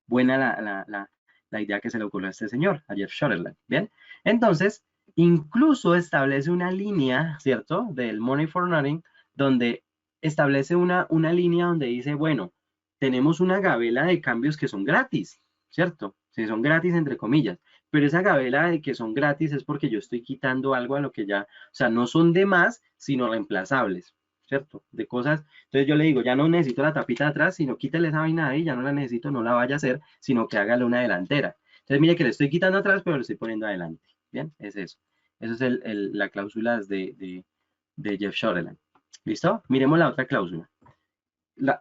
Buena la idea que se le ocurrió a este señor, a Jeff Sutherland. Bien, entonces, incluso establece una línea, ¿cierto? Del Money for Nothing, donde establece una línea donde dice, bueno, tenemos una gabela de cambios que son gratis, ¿cierto? Sí, son gratis entre comillas, pero esa gabela de que son gratis es porque yo estoy quitando algo a lo que ya, o sea, no son de más, sino reemplazables, ¿cierto? De cosas, entonces yo le digo, ya no necesito la tapita de atrás, sino quítale esa vaina ahí, ya no la necesito, no la vaya a hacer, sino que hágale una delantera. Entonces mire que le estoy quitando atrás, pero le estoy poniendo adelante, ¿bien? Es eso. Eso es la cláusula de Jeff Sutherland. ¿Listo? Miremos la otra cláusula.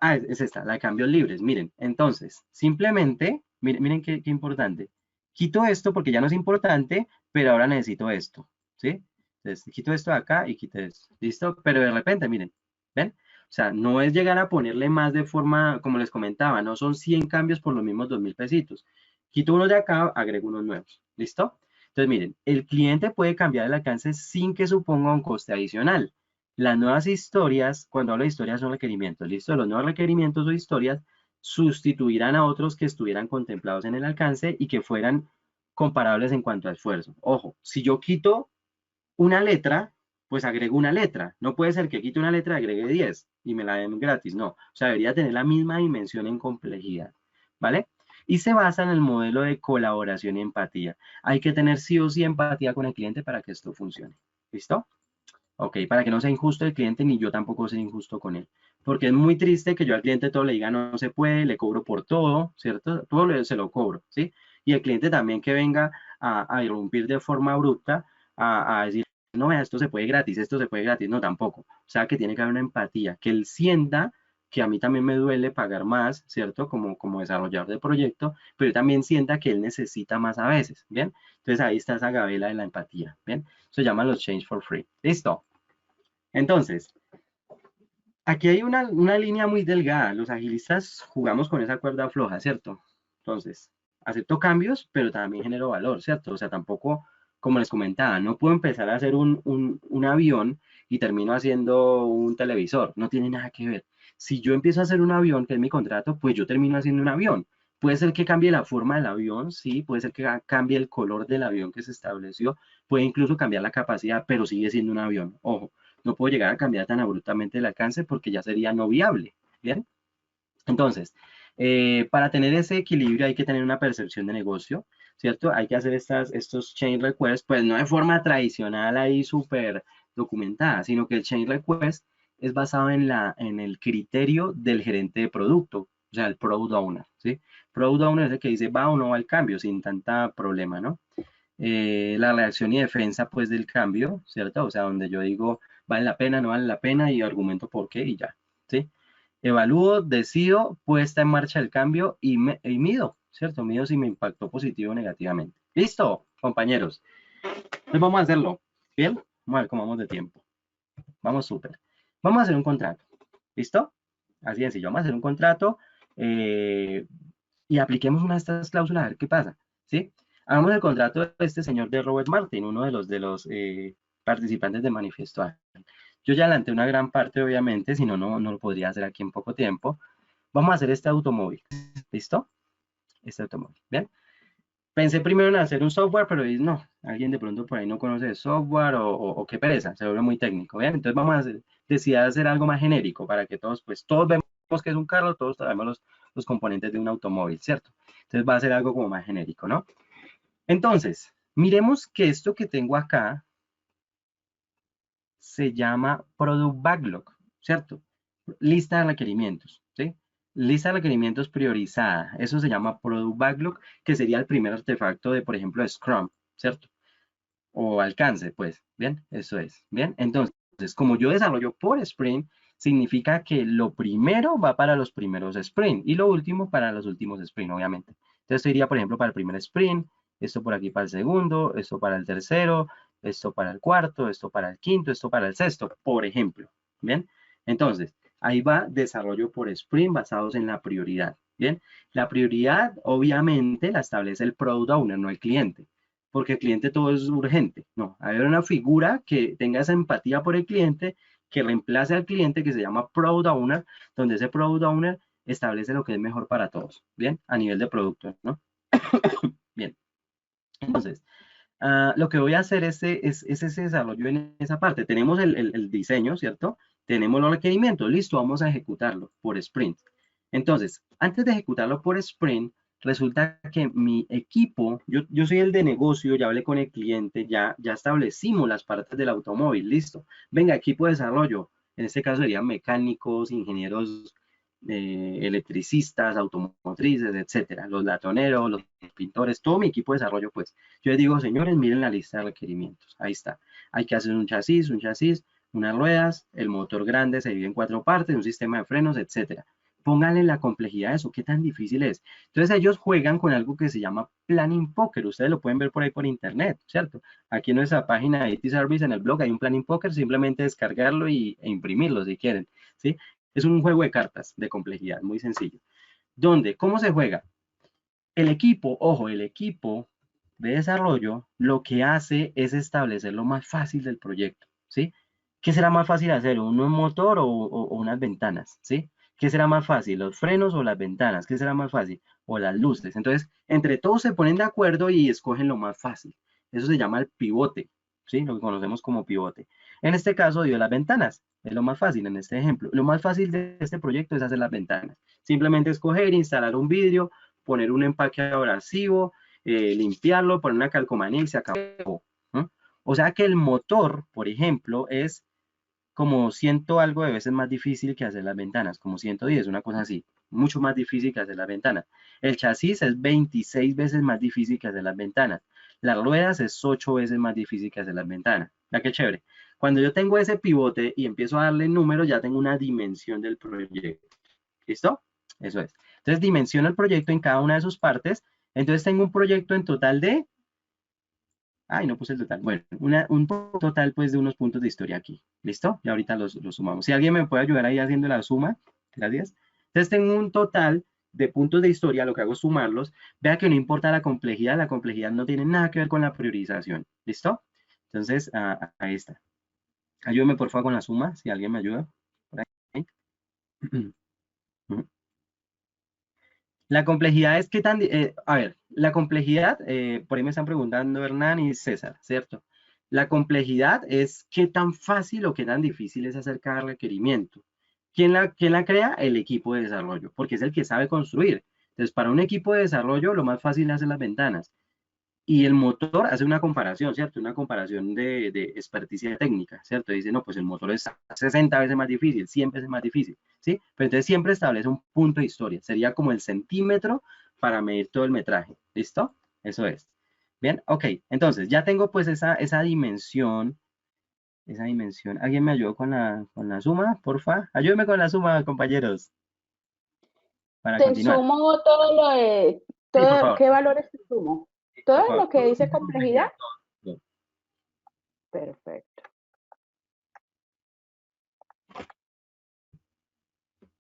Es esta, la de cambios libres. Miren, entonces, simplemente, miren qué importante. Quito esto porque ya no es importante, pero ahora necesito esto, ¿sí? Entonces, quito esto de acá y quito esto, ¿listo? Pero de repente, miren, ¿ven? O sea, no es llegar a ponerle más de forma, como les comentaba, no son 100 cambios por los mismos 2.000 pesitos. Quito uno de acá, agrego unos nuevos, ¿listo? Entonces, miren, el cliente puede cambiar el alcance sin que suponga un coste adicional. Las nuevas historias, cuando hablo de historias, son requerimientos, ¿listo? Los nuevos requerimientos o historias sustituirán a otros que estuvieran contemplados en el alcance y que fueran comparables en cuanto a esfuerzo. Ojo, si yo quito una letra, pues agrego una letra. No puede ser que quite una letra y agregue 10 y me la den gratis, no. O sea, debería tener la misma dimensión en complejidad, ¿vale? Y se basa en el modelo de colaboración y empatía. Hay que tener sí o sí empatía con el cliente para que esto funcione. ¿Listo? Ok, para que no sea injusto el cliente ni yo tampoco sea injusto con él. Porque es muy triste que yo al cliente todo le diga no se puede, le cobro por todo, ¿cierto? Todo se lo cobro, ¿sí? Y el cliente también que venga a irrumpir de forma abrupta, a decir no vea, esto se puede gratis, esto se puede gratis, no, tampoco. O sea, que tiene que haber una empatía, que él sienta que a mí también me duele pagar más, ¿cierto? Como desarrollador de proyecto, pero yo también sienta que él necesita más a veces, ¿bien? Entonces ahí está esa gabela de la empatía, ¿bien? Se llaman los change for free. Listo. Entonces, aquí hay una línea muy delgada. Los agilistas jugamos con esa cuerda floja, ¿cierto? Entonces, acepto cambios, pero también genero valor, ¿cierto? O sea, tampoco, como les comentaba, no puedo empezar a hacer un avión y termino haciendo un televisor. No tiene nada que ver. Si yo empiezo a hacer un avión, que es mi contrato, pues yo termino haciendo un avión. Puede ser que cambie la forma del avión, sí, puede ser que cambie el color del avión que se estableció, puede incluso cambiar la capacidad, pero sigue siendo un avión. Ojo, no puedo llegar a cambiar tan abruptamente el alcance porque ya sería no viable, ¿bien? Entonces, para tener ese equilibrio hay que tener una percepción de negocio, ¿cierto? Hay que hacer estos change requests, pues no de forma tradicional ahí súper documentada, sino que el change request es basado en el criterio del gerente de producto, o sea, el product owner, ¿sí? Product owner es el que dice va o no va el cambio sin tanta problema, ¿no? La reacción y defensa pues del cambio, ¿cierto? O sea, donde yo digo, vale la pena, no vale la pena y argumento por qué y ya, ¿sí? Evalúo, decido, puesta en marcha el cambio y mido, ¿cierto? Mido si me impactó positivo o negativamente. ¿Listo, compañeros? Pues vamos a hacerlo, ¿bien? Vamos a ver cómo vamos de tiempo. Vamos súper. Vamos a hacer un contrato, ¿listo? Así de sencillo, vamos a hacer un contrato y apliquemos una de estas cláusulas a ver qué pasa, ¿sí? Hagamos el contrato de este señor de Robert Martin, uno de los participantes de Manifiesto Ágil. Yo ya adelanté una gran parte, obviamente, si no, no lo podría hacer aquí en poco tiempo. Vamos a hacer este automóvil, ¿listo? Este automóvil, ¿bien? Pensé primero en hacer un software, pero no, alguien de pronto por ahí no conoce de software o qué pereza, se vuelve muy técnico, ¿bien? Entonces vamos a decidir hacer algo más genérico para que todos, pues todos vemos que es un carro, todos sabemos los componentes de un automóvil, ¿cierto? Entonces va a ser algo como más genérico, ¿no? Entonces, miremos que esto que tengo acá se llama Product Backlog, ¿cierto? Lista de requerimientos, ¿sí? Lista de requerimientos priorizada. Eso se llama Product Backlog, que sería el primer artefacto de, por ejemplo, Scrum, ¿cierto? O alcance, pues, ¿bien? Eso es, ¿bien? Entonces, como yo desarrollo por sprint, significa que lo primero va para los primeros sprint y lo último para los últimos sprint, obviamente. Entonces, esto iría, por ejemplo, para el primer sprint, esto por aquí para el segundo, esto para el tercero, esto para el cuarto, esto para el quinto, esto para el sexto, por ejemplo, ¿bien? Entonces, ahí va desarrollo por sprint basados en la prioridad, ¿bien? La prioridad, obviamente, la establece el product owner, no el cliente, porque el cliente todo es urgente. No, hay una figura que tenga esa empatía por el cliente, que reemplace al cliente, que se llama Product Owner, donde ese Product Owner establece lo que es mejor para todos, ¿bien? A nivel de producto, ¿no? Bien. Entonces, lo que voy a hacer es ese desarrollo en esa parte. Tenemos el diseño, ¿cierto? Tenemos los requerimientos, listo, vamos a ejecutarlo por sprint. Entonces, antes de ejecutarlo por sprint, resulta que mi equipo, yo soy el de negocio, ya hablé con el cliente, ya establecimos las partes del automóvil, listo. Venga, equipo de desarrollo, en este caso serían mecánicos, ingenieros, electricistas, automotrices, etcétera, los latoneros, los pintores, todo mi equipo de desarrollo, pues. Yo les digo, señores, miren la lista de requerimientos, ahí está. Hay que hacer un chasis, unas ruedas, el motor grande se divide en 4 partes, un sistema de frenos, etcétera. Pónganle la complejidad de eso, qué tan difícil es. Entonces ellos juegan con algo que se llama Planning Poker, ustedes lo pueden ver por ahí por internet, ¿cierto? Aquí en nuestra página de IT Service en el blog hay un Planning Poker, simplemente descargarlo e imprimirlo si quieren, ¿sí? Es un juego de cartas de complejidad, muy sencillo. ¿Dónde? ¿Cómo se juega? El equipo, ojo, el equipo de desarrollo lo que hace es establecer lo más fácil del proyecto, ¿sí? ¿Qué será más fácil hacer? ¿Un motor o unas ventanas? ¿Sí? ¿Qué será más fácil? ¿Los frenos o las ventanas? ¿Qué será más fácil? O las luces. Entonces, entre todos se ponen de acuerdo y escogen lo más fácil. Eso se llama el pivote, ¿sí? Lo que conocemos como pivote. En este caso dio las ventanas, es lo más fácil en este ejemplo. Lo más fácil de este proyecto es hacer las ventanas. Simplemente escoger, instalar un vidrio, poner un empaque abrasivo, limpiarlo, poner una calcomanía y se acabó, ¿no? O sea que el motor, por ejemplo, es como 100 algo de veces más difícil que hacer las ventanas, como 110, una cosa así, mucho más difícil que hacer las ventanas. El chasis es 26 veces más difícil que hacer las ventanas. Las ruedas es 8 veces más difícil que hacer las ventanas. Ya que chévere. Cuando yo tengo ese pivote y empiezo a darle números, ya tengo una dimensión del proyecto. ¿Listo? Eso es. Entonces dimensiono el proyecto en cada una de sus partes. Entonces tengo un proyecto en total de... Ay, no puse el total. Bueno, un total pues de unos puntos de historia aquí. ¿Listo? Y ahorita los sumamos. Si alguien me puede ayudar ahí haciendo la suma, gracias. Entonces tengo un total de puntos de historia, lo que hago es sumarlos. Vea que no importa la complejidad no tiene nada que ver con la priorización. ¿Listo? Entonces, ahí está. Ayúdeme por favor con la suma, si alguien me ayuda. Por ahí. La complejidad es que tan... a ver, la complejidad, por ahí me están preguntando Hernán y César, ¿cierto? La complejidad es qué tan fácil o qué tan difícil es hacer cada requerimiento. ¿Quién la crea? El equipo de desarrollo, porque es el que sabe construir. Entonces, para un equipo de desarrollo, lo más fácil es hacer las ventanas. Y el motor hace una comparación, ¿cierto? Una comparación de experticia técnica, ¿cierto? Dice, no, pues el motor es 60 veces más difícil, 100 veces más difícil, ¿sí? Pero entonces siempre establece un punto de historia. Sería como el centímetro para medir todo el metraje. ¿Listo? Eso es. Bien, ok. Entonces, ya tengo pues esa dimensión. Esa dimensión. ¿Alguien me ayudó con la suma, porfa? Ayúdenme con la suma, compañeros, para Te continuar. sumo todo lo de, Sí, por todo, favor. ¿qué valores te sumo? Sí, Todo por favor. lo que dice complejidad. Complejidad, todo. Perfecto.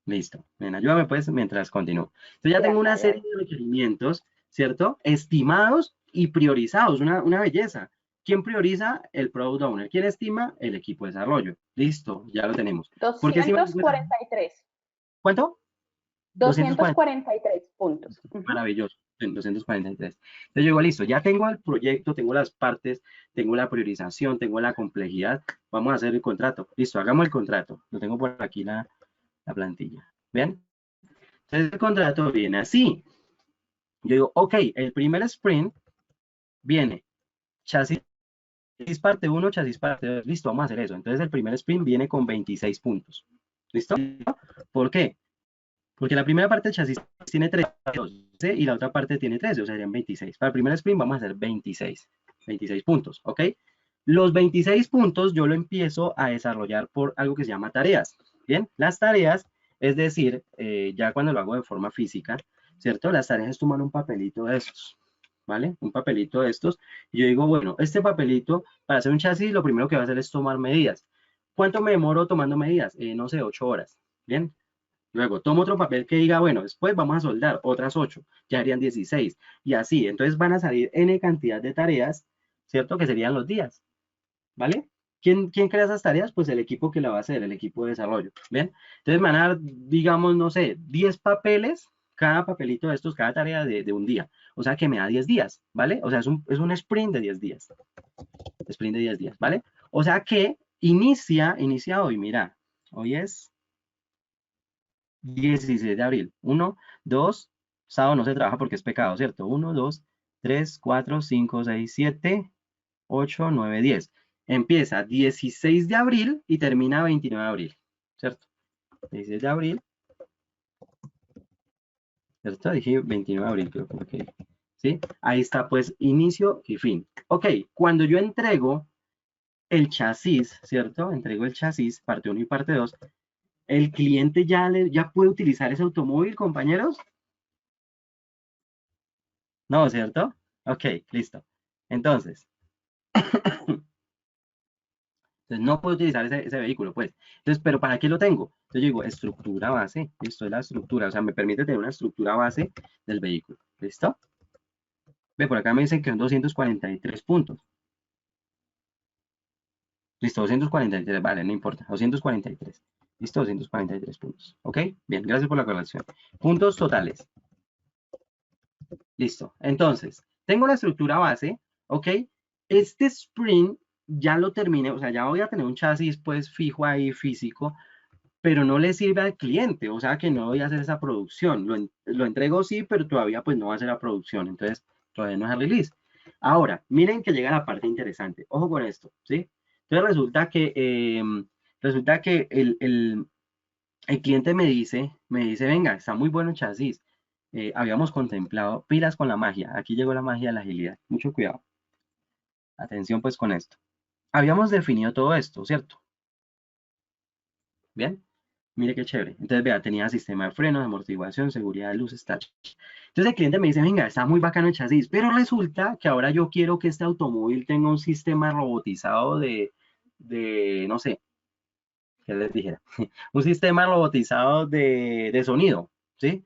Listo. Ven, ayúdame pues mientras continúo. Entonces ya De tengo acá, una de serie ahí. de requerimientos, ¿cierto? Estimados y priorizados, una belleza. ¿Quién prioriza? El Product Owner. ¿Quién estima? El equipo de desarrollo. Listo, ya lo tenemos. ¿Por qué estima el equipo de desarrollo? 243. ¿Cuánto? 240. 243 puntos. Maravilloso. 243. Entonces yo digo, listo, ya tengo el proyecto, tengo las partes, tengo la priorización, tengo la complejidad. Vamos a hacer el contrato. Listo, hagamos el contrato. Lo tengo por aquí la plantilla. ¿Ven? Entonces el contrato viene así. Yo digo, ok, el primer sprint viene chasis parte 1, chasis parte 2. Listo, vamos a hacer eso. Entonces el primer sprint viene con 26 puntos. ¿Listo? ¿Por qué? Porque la primera parte del chasis tiene 13 y la otra parte tiene 13, o sea, serían 26. Para el primer sprint vamos a hacer 26 puntos, ¿ok? Los 26 puntos yo lo empiezo a desarrollar por algo que se llama tareas. Bien, las tareas, es decir, ya cuando lo hago de forma física, ¿cierto? Las tareas es tomar un papelito de estos, ¿vale? Un papelito de estos. Y yo digo, bueno, este papelito, para hacer un chasis, lo primero que va a hacer es tomar medidas. ¿Cuánto me demoro tomando medidas? No sé, 8 horas. Bien. Luego tomo otro papel que diga, bueno, después vamos a soldar otras 8, ya harían 16. Y así, entonces van a salir N cantidad de tareas, ¿cierto? Que serían los días, ¿vale? ¿Quién crea esas tareas? Pues el equipo que la va a hacer, el equipo de desarrollo, ¿bien? Entonces van a dar, digamos, no sé, 10 papeles, cada papelito de estos, cada tarea de un día. O sea que me da 10 días, ¿vale? O sea, es un sprint de 10 días. Sprint de 10 días, ¿vale? O sea que inicia hoy, mira, hoy es 16 de abril. 1, 2, sábado no se trabaja porque es pecado, ¿cierto? 1, 2, 3, 4, 5, 6, 7, 8, 9, 10. Empieza 16 de abril y termina 29 de abril, ¿cierto? 16 de abril, ¿cierto? Dije 29 de abril, creo que, ¿sí? Ahí está, pues, inicio y fin. Ok, cuando yo entrego el chasis, ¿cierto? Entrego el chasis, parte 1 y parte 2, ¿el cliente ya puede utilizar ese automóvil, compañeros? No, ¿cierto? Ok, listo. Entonces, no puedo utilizar ese vehículo, pues. Entonces, ¿pero para qué lo tengo? Entonces yo digo, estructura base. Esto es la estructura, o sea, me permite tener una estructura base del vehículo. ¿Listo? Ve, por acá me dicen que son 243 puntos. Listo, 243, vale, no importa. 243. Listo, 243 puntos. ¿Ok? Bien, gracias por la corrección. Puntos totales. Listo. Entonces, tengo la estructura base, ¿ok? Este sprint ya lo terminé, o sea, ya voy a tener un chasis pues fijo ahí físico, pero no le sirve al cliente, o sea que no voy a hacer esa producción. Lo entrego sí, pero todavía pues no va a ser la producción, entonces todavía no es el release. Ahora, miren que llega la parte interesante. Ojo con esto, ¿sí? Entonces resulta que el cliente me dice, venga, está muy bueno el chasis. Habíamos contemplado pilas con la magia. Aquí llegó la magia de la agilidad. Mucho cuidado. Atención pues con esto. habíamos definido todo esto, ¿cierto? Bien, mire qué chévere. Entonces, vea, tenía sistema de frenos, amortiguación, seguridad de luces, touch. Entonces el cliente me dice, venga, está muy bacano el chasis, pero resulta que ahora yo quiero que este automóvil tenga un sistema robotizado no sé, ¿qué les dijera? Un sistema robotizado de sonido, ¿sí?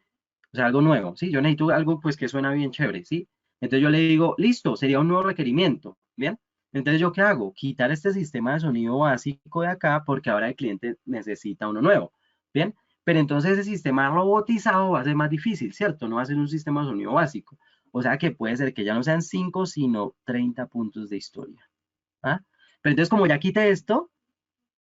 O sea, algo nuevo, ¿sí? Yo necesito algo pues que suena bien chévere, ¿sí? Entonces yo le digo, listo, sería un nuevo requerimiento, ¿bien? Entonces yo, ¿qué hago? Quitar este sistema de sonido básico de acá porque ahora el cliente necesita uno nuevo, ¿bien? Pero entonces ese sistema robotizado va a ser más difícil, ¿cierto? No va a ser un sistema de sonido básico. O sea que puede ser que ya no sean 5, sino 30 puntos de historia. ¿Ah? Pero entonces como ya quité esto,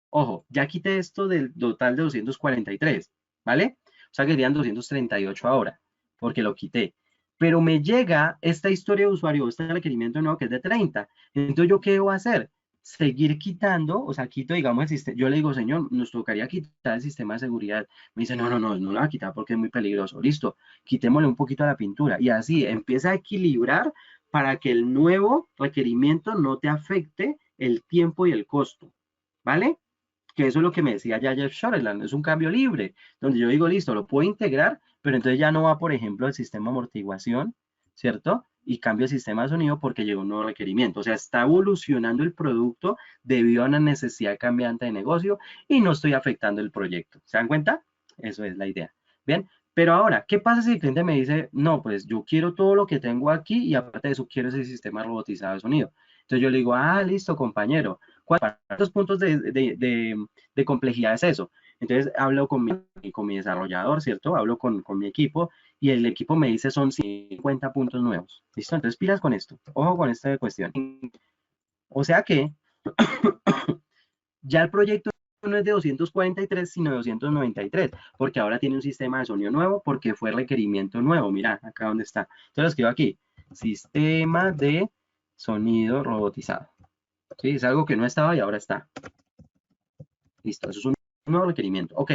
ojo, ya quité esto del total de 243, ¿vale? O sea que serían 238 ahora, porque lo quité. Pero me llega esta historia de usuario, este requerimiento nuevo que es de 30. Entonces, ¿yo qué debo hacer? Seguir quitando, o sea, quito, digamos, el sistema. Yo le digo, señor, nos tocaría quitar el sistema de seguridad. Me dice, no lo va a quitar porque es muy peligroso. Listo, quitémosle un poquito a la pintura. Y así empieza a equilibrar para que el nuevo requerimiento no te afecte el tiempo y el costo, ¿vale? Que eso es lo que me decía ya Jeff Sutherland, es un cambio libre, donde yo digo, listo, lo puedo integrar, pero entonces ya no va, por ejemplo, el sistema de amortiguación, ¿cierto? Y cambio el sistema de sonido porque llegó un nuevo requerimiento. O sea, está evolucionando el producto debido a una necesidad cambiante de negocio y no estoy afectando el proyecto. ¿Se dan cuenta? Eso es la idea. Bien, pero ahora, ¿qué pasa si el cliente me dice, no, pues yo quiero todo lo que tengo aquí y aparte de eso quiero ese sistema robotizado de sonido? Entonces yo le digo, ah, listo, compañero. ¿Cuántos puntos de complejidad es eso? Entonces hablo con mi desarrollador, ¿cierto? Hablo con mi equipo y el equipo me dice son 50 puntos nuevos. ¿Listo? Entonces pilas con esto. Ojo con esta cuestión. O sea que ya el proyecto no es de 243, sino de 293, porque ahora tiene un sistema de sonido nuevo, porque fue requerimiento nuevo. Mira, acá donde está. Entonces lo escribo aquí. Sistema de sonido robotizado. ¿Sí? Es algo que no estaba y ahora está. Listo, eso es un nuevo requerimiento. Ok,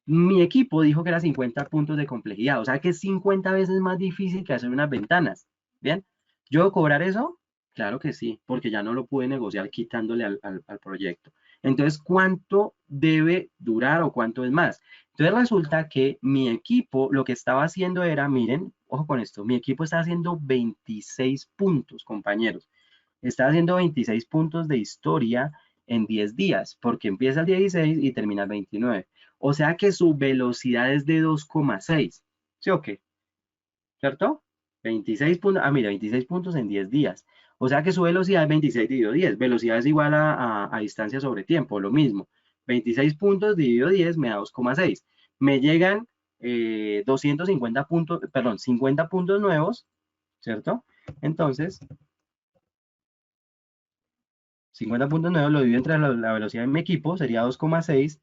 mi equipo dijo que era 50 puntos de complejidad, o sea que es 50 veces más difícil que hacer unas ventanas. ¿Bien? ¿Yo debo cobrar eso? Claro que sí, porque ya no lo pude negociar quitándole al proyecto. Entonces, ¿cuánto debe durar o cuánto es más? Entonces resulta que mi equipo lo que estaba haciendo era, miren, ojo con esto, mi equipo está haciendo 26 puntos, compañeros. Está haciendo 26 puntos de historia en 10 días, porque empieza el 16 y termina el 29. O sea que su velocidad es de 2,6. ¿Sí o qué? ¿Cierto? 26 puntos, mira, 26 puntos en 10 días. O sea que su velocidad es 26 dividido 10. Velocidad es igual a distancia sobre tiempo, lo mismo. 26 puntos dividido 10 me da 2,6. Me llegan 250 puntos, perdón, 50 puntos nuevos, ¿cierto? Entonces, 50,9 lo divido entre la velocidad de mi equipo, sería 2,6.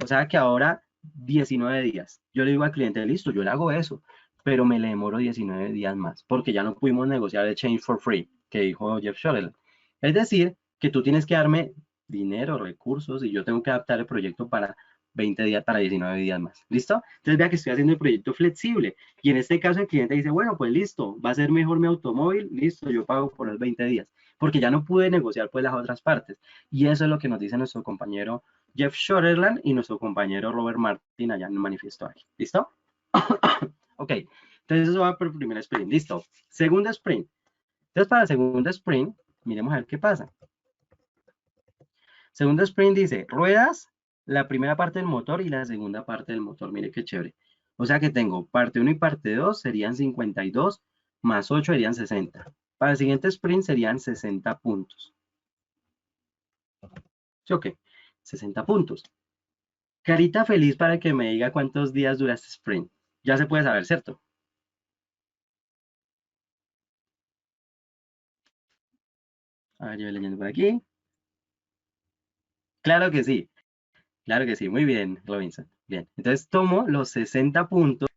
O sea que ahora 19 días. Yo le digo al cliente, listo, yo le hago eso, pero me le demoro 19 días más, porque ya no pudimos negociar el change for free, que dijo Jeff Sutherland. Es decir, que tú tienes que darme dinero, recursos, y yo tengo que adaptar el proyecto para 20 días, para 19 días más. ¿Listo? Entonces vea que estoy haciendo el proyecto flexible. Y en este caso el cliente dice, bueno, pues listo, va a ser mejor mi automóvil, listo, yo pago por los 20 días, porque ya no pude negociar pues las otras partes. Y eso es lo que nos dice nuestro compañero Jeff Sutherland y nuestro compañero Robert Martin allá en el manifiesto aquí. ¿Listo? Ok, entonces eso va por el primer sprint. Listo. Segundo sprint. Entonces para el segundo sprint, miremos a ver qué pasa. Segundo sprint dice ruedas, la primera parte del motor y la segunda parte del motor. Mire qué chévere. O sea que tengo parte 1 y parte 2 serían 52, más 8 serían 60. Para el siguiente sprint serían 60 puntos. ¿Sí o qué? 60 puntos. Carita feliz para que me diga cuántos días dura este sprint. Ya se puede saber, ¿cierto? A ver, yo leyendo por aquí. Claro que sí, muy bien, Robinson. Bien, entonces tomo los 60 puntos,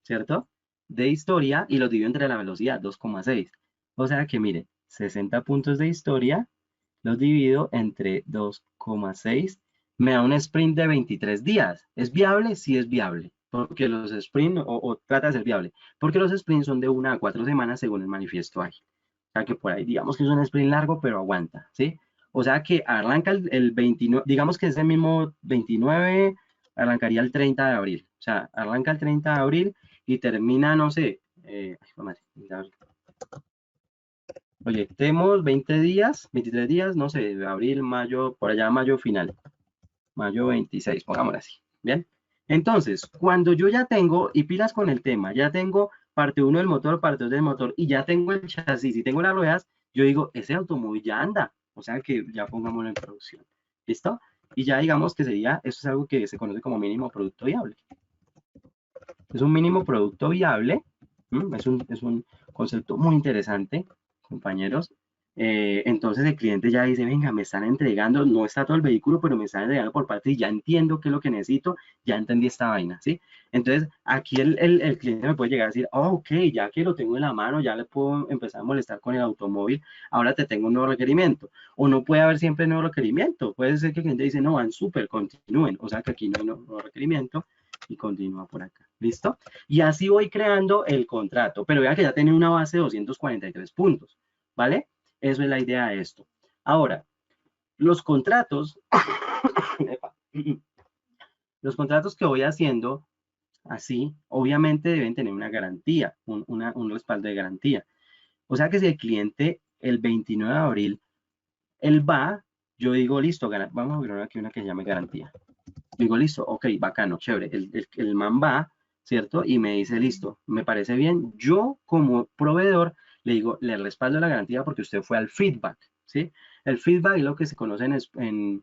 ¿cierto? De historia y los divido entre la velocidad, 2,6. O sea que, mire, 60 puntos de historia los divido entre 2,6. Me da un sprint de 23 días. ¿Es viable? Sí es viable. Porque los sprints, o trata de ser viable, porque los sprints son de 1 a 4 semanas según el manifiesto ágil. O sea que por ahí digamos que es un sprint largo, pero aguanta, ¿sí? O sea que arranca el 29, digamos que ese mismo 29 arrancaría el 30 de abril. O sea, arranca el 30 de abril y termina, no sé, proyectemos 20 días, 23 días, no sé, de abril, mayo, por allá mayo final, mayo 26, pongámoslo así, ¿bien? Entonces, cuando yo ya tengo, y pilas con el tema, ya tengo parte 1 del motor, parte 2 del motor, y ya tengo el chasis y tengo las ruedas, yo digo, ese automóvil ya anda, o sea que ya pongámoslo en producción, ¿listo? Y ya digamos que sería, eso es algo que se conoce como mínimo producto viable. Es un mínimo producto viable, es un concepto muy interesante, compañeros. Entonces el cliente ya dice, venga, me están entregando, no está todo el vehículo, pero me están entregando por parte y ya entiendo qué es lo que necesito, ya entendí esta vaina, ¿sí? Entonces aquí el cliente me puede llegar a decir, oh, ok, ya que lo tengo en la mano, ya le puedo empezar a molestar con el automóvil, ahora te tengo un nuevo requerimiento. O no puede haber siempre nuevo requerimiento, puede ser que el cliente dice, no, van súper, continúen, o sea que aquí no hay nuevo requerimiento y continúa por acá, ¿listo? Y así voy creando el contrato, pero vean que ya tiene una base de 243 puntos, ¿vale? Eso es la idea de esto. Ahora, los contratos, los contratos que voy haciendo así, obviamente deben tener una garantía, un respaldo de garantía. O sea que si el cliente el 29 de abril, él va, yo digo, listo, vamos a ver aquí una que se llame garantía. Digo, listo, ok, bacano, chévere. El man va, ¿cierto? Y me dice, listo, me parece bien. Yo como proveedor le digo, le respaldo la garantía porque usted fue al feedback, ¿sí? El feedback es lo que se conoce en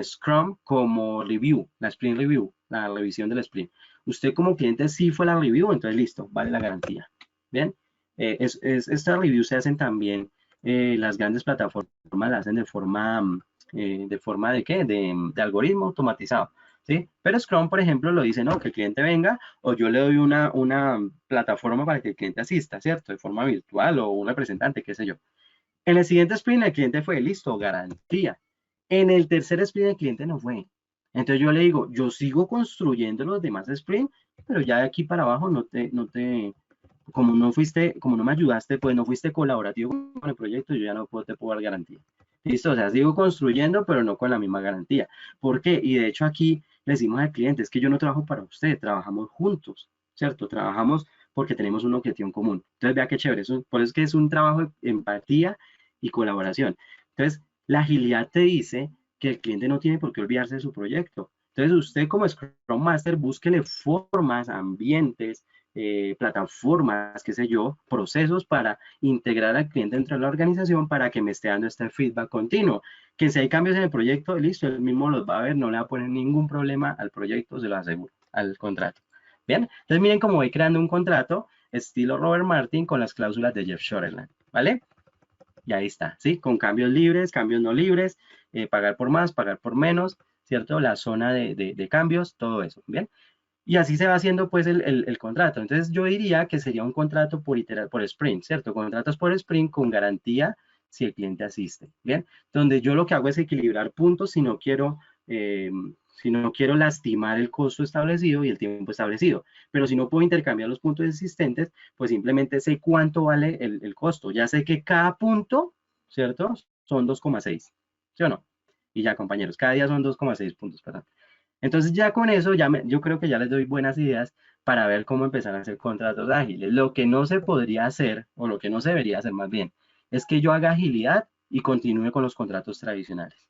Scrum como review, la sprint review, la revisión del sprint. Usted como cliente sí fue a la review, entonces listo, vale la garantía. ¿Bien? Estas reviews se hacen también, las grandes plataformas las hacen de forma de qué? De algoritmo automatizado. ¿Sí? Pero Scrum, por ejemplo, lo dice, no, que el cliente venga o yo le doy una plataforma para que el cliente asista, ¿cierto? De forma virtual o un representante, qué sé yo. En el siguiente sprint el cliente fue, listo, garantía. En el tercer sprint el cliente no fue. Entonces yo le digo, yo sigo construyendo los demás sprints, pero ya de aquí para abajo como no me ayudaste, pues no fuiste colaborativo con el proyecto, yo ya no te puedo dar garantía. Listo, o sea, sigo construyendo, pero no con la misma garantía. ¿Por qué? Y de hecho aquí le decimos al cliente, es que yo no trabajo para usted, trabajamos juntos, ¿cierto? Trabajamos porque tenemos un objetivo en común. Entonces, vea qué chévere, por eso es que es un trabajo de empatía y colaboración. Entonces, la agilidad te dice que el cliente no tiene por qué olvidarse de su proyecto. Entonces, usted como Scrum Master, búsquele formas, ambientes, plataformas, qué sé yo, procesos para integrar al cliente dentro de la organización para que me esté dando este feedback continuo. Que si hay cambios en el proyecto, listo, él mismo los va a ver, no le va a poner ningún problema al proyecto, se lo aseguro, al contrato. Bien, entonces miren cómo voy creando un contrato estilo Robert Martin con las cláusulas de Jeff Sutherland, ¿vale? Y ahí está, ¿sí? Con cambios libres, cambios no libres, pagar por más, pagar por menos, ¿cierto? La zona de cambios, todo eso, ¿bien? Y así se va haciendo pues el contrato. Entonces yo diría que sería un contrato por sprint, ¿cierto? Contratos por sprint con garantía si el cliente asiste, ¿bien? Donde yo lo que hago es equilibrar puntos si no quiero lastimar el costo establecido y el tiempo establecido. Pero si no puedo intercambiar los puntos existentes, pues simplemente sé cuánto vale el costo. Ya sé que cada punto, ¿cierto? Son 2,6, ¿sí o no? Y ya, compañeros, cada día son 2,6 puntos, perdón. Entonces ya con eso, yo creo que ya les doy buenas ideas para ver cómo empezar a hacer contratos ágiles. Lo que no se podría hacer, o lo que no se debería hacer más bien, es que yo haga agilidad y continúe con los contratos tradicionales.